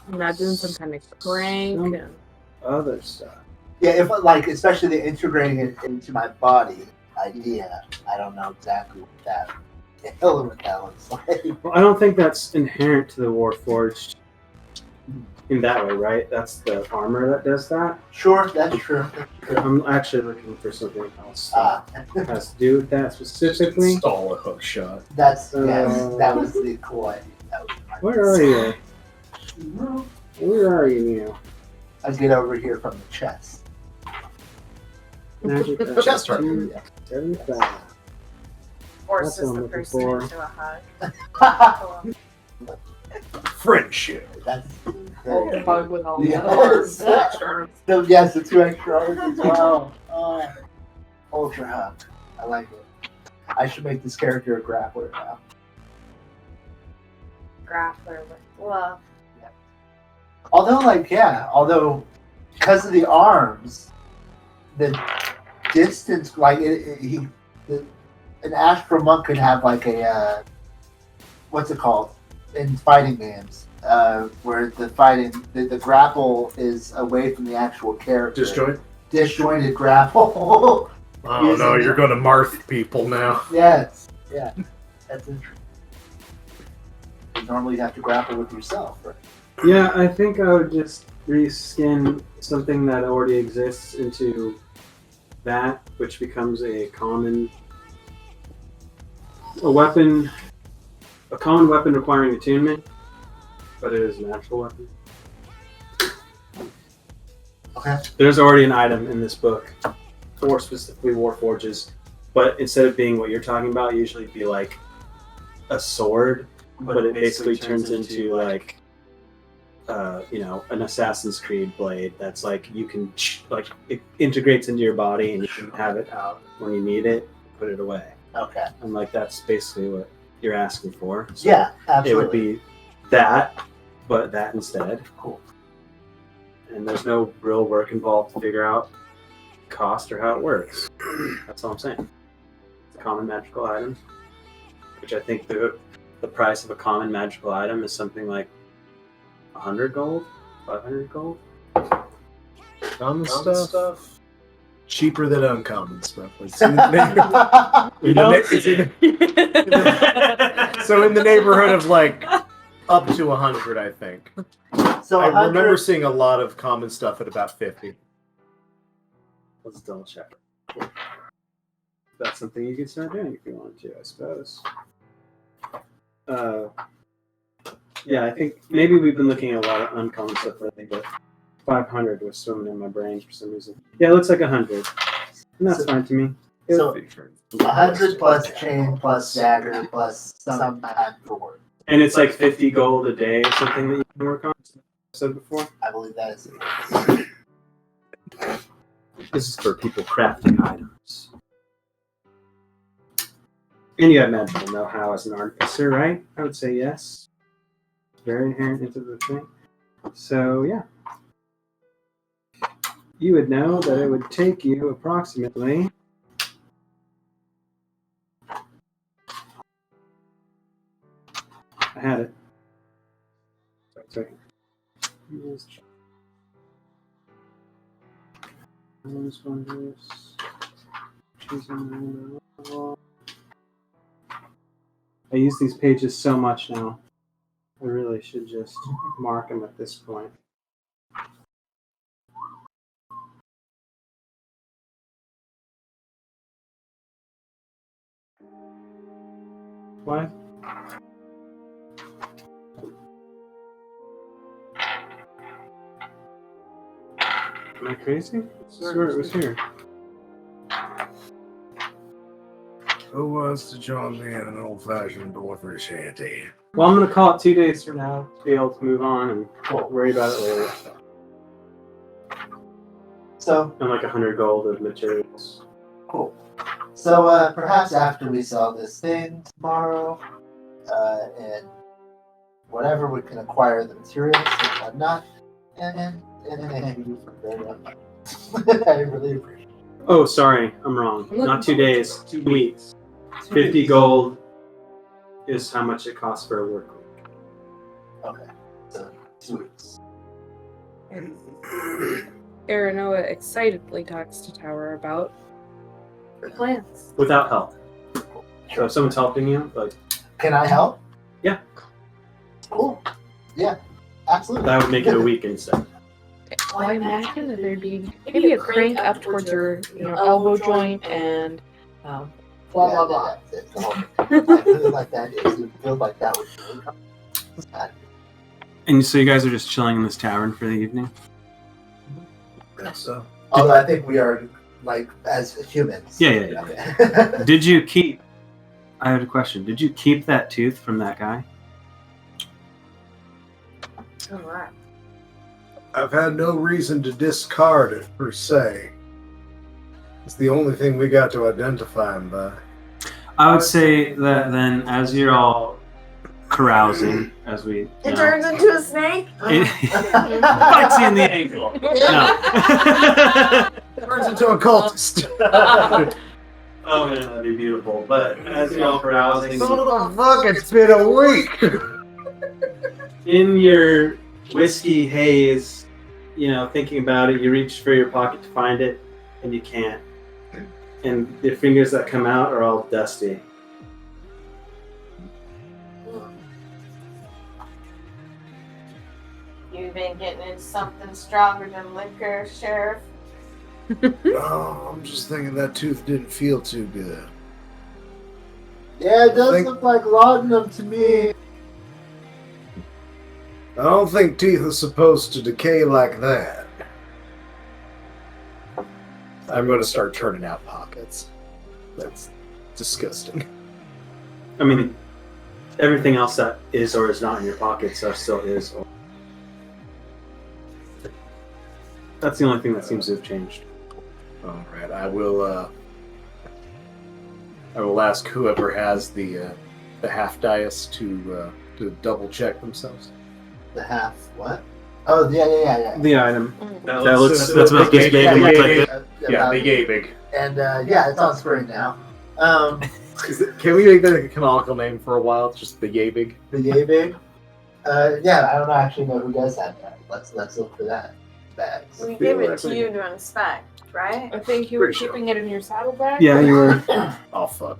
Not doing some kind of crank. Some- And... other stuff. Yeah, if like especially the integrating it into my body idea, I don't know exactly what that element that looks like. Well, I don't think that's inherent to the Warforged in that way, right? That's the armor that does that. Sure, that's true. That's true. I'm actually looking for something else Ah, that has to do with that specifically. Install a hook shot. yes, that was the cool idea. That was my Where are you? Where are you now? I get over here from the chest. Magic Chest Two, right. 75. Forces That's what the I'm person looking into a hug. Friendship. That's Oh, very hug with all Yes. the So, yes, the 2 extra arms as well. Oh, ultra hug. I like it. I should make this character a grappler now. Grappler with love. Although because of the arms, the distance, like an astral monk could have like a what's it called in fighting games, where the grapple is away from the actual character. Disjointed grapple. Oh no, you're going to Marth people now. Yes, yeah, that's interesting. Normally, you have to grapple with yourself, right? Yeah, I think I would just reskin something that already exists into that, which becomes a common weapon requiring attunement, but it is a natural weapon. Okay. There's already an item in this book for specifically Warforges, but instead of being what you're talking about, usually it'd be like a sword, but it basically turns into like an Assassin's Creed blade that's like you can it integrates into your body and you can have it out when you need it, put it away. Okay. And like that's basically what you're asking for. So Yeah, it absolutely. would be that, but that instead. Cool. And there's no real work involved to figure out cost or how it works. That's all I'm saying. Common magical items, which I think the price of a common magical item is something like 100 gold, 500 gold. Common stuff. Cheaper than uncommon stuff. It's in the so in the neighborhood of like up to 100, I think. So I 100 remember seeing a lot of common stuff at about 50. Let's double check. That's something you could start doing if you wanted to, I suppose. Yeah, I think maybe we've been looking at a lot of uncommon stuff lately, but 500 was swimming in my brain for some reason. Yeah, it looks like 100. And that's fine to me. So 100 plus chain plus dagger plus some time for work. And it's like 50 gold a day or something that you can work on. I said before. I believe that is it. This is for people crafting items. And you have magical know-how as an artificer, right? I would say yes. Very inherent into the thing. So, yeah. You would know that it would take you approximately... I had it. Sorry. I use these pages so much now. I really should just mark him at this point. What? Am I crazy? I swear it was here. Who wants to join me in an old-fashioned dwarfish shanty? Well, I'm going to call it 2 days from now to be able to move on and worry about it later. So, And like 100 gold of materials. cool. So, perhaps after we sell this thing tomorrow, and whatever, we can acquire the materials and whatnot, and you for very much. I really appreciate it. Oh, sorry, I'm wrong. Not 2 days, 2 weeks. 50 gold is how much it costs for a work week. Okay, so 2 weeks. Aranoa excitedly talks to Tower about her plans. Without help. So if someone's helping you, like, Can I help? Yeah. Cool. Yeah, absolutely. that would make it a week instead. Well, I imagine that there'd be maybe a crank up towards your elbow joint and blah blah blah. That's the whole thing. I really like that. It feels like that would really come. And so you guys are just chilling in this tavern for the evening? So, Although I think we are, like, as humans. Yeah. Okay. Did you keep... I had a question. Did you keep that tooth from that guy? Alright. I've had no reason to discard it, per se. It's the only thing we got to identify him by. I would say that then, as you're all carousing, as we... It turns into a snake? Bites you in the ankle. No. Turns into a cultist. Oh man, that'd be beautiful. But as you're all carousing, Fuck, it's been a week. in your whiskey haze, thinking about it, you reach for your pocket to find it, and you can't. And the fingers that come out are all dusty. You've been getting into something stronger than liquor, Sheriff. Oh, I'm just thinking that tooth didn't feel too good. Yeah, it does Think- look like laudanum to me. I don't think teeth are supposed to decay like that. I'm going to start turning out pockets. That's disgusting. I mean, everything else that is or is not in your pockets still is. Or... That's the only thing that seems to have changed. All right, I will ask whoever has the half dice to double check themselves. The half, what? Oh, yeah. The item. Mm. That looks, so that's about this big. It looks like it. Yeah, they gave big. And yeah, it's on screen now. Can we make that a canonical name for a while? It's just the Yabig. The Yabig. Yeah, I don't actually know who does have that. Let's look for that. Bags. We give it to you to inspect, right? I think you were Pretty sure. keeping it in your saddlebag. Yeah, you were. Oh fuck.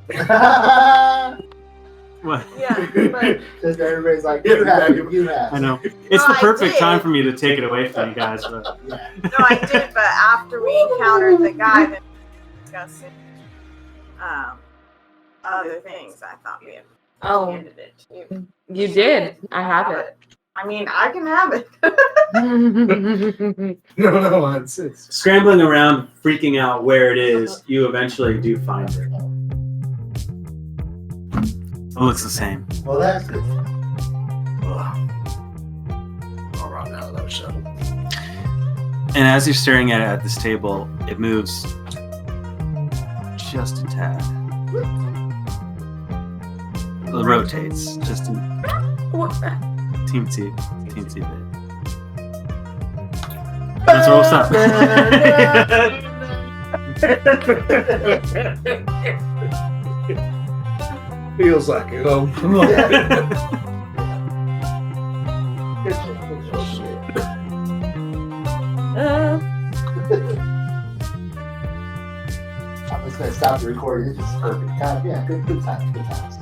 What? Yeah, but Just everybody's like, Yeah, you have exactly. it, you have it. I know. It's No, the I perfect did. time for me to take it away from you guys. But Yeah. no, I did. But after we encountered the guy that discussing other things, I thought we had Oh, handed it to you. you did. I have it. I mean, I can have it. No, it's Scrambling around, freaking out where it is, you eventually do find it. it looks the same. Well, that's good. I'll run out of that shuttle. And as you're staring at it at this table, it moves just a tad. It rotates just a teensy bit. That's where we'll stop. Feels like it. Oh, come I'm just gonna stop the recording. This is perfect time. Yeah, good times, good times.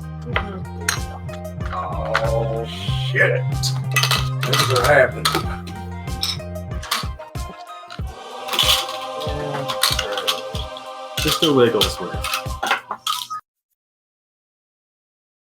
Oh, Shit. Things are happening. Just a wiggle's worth.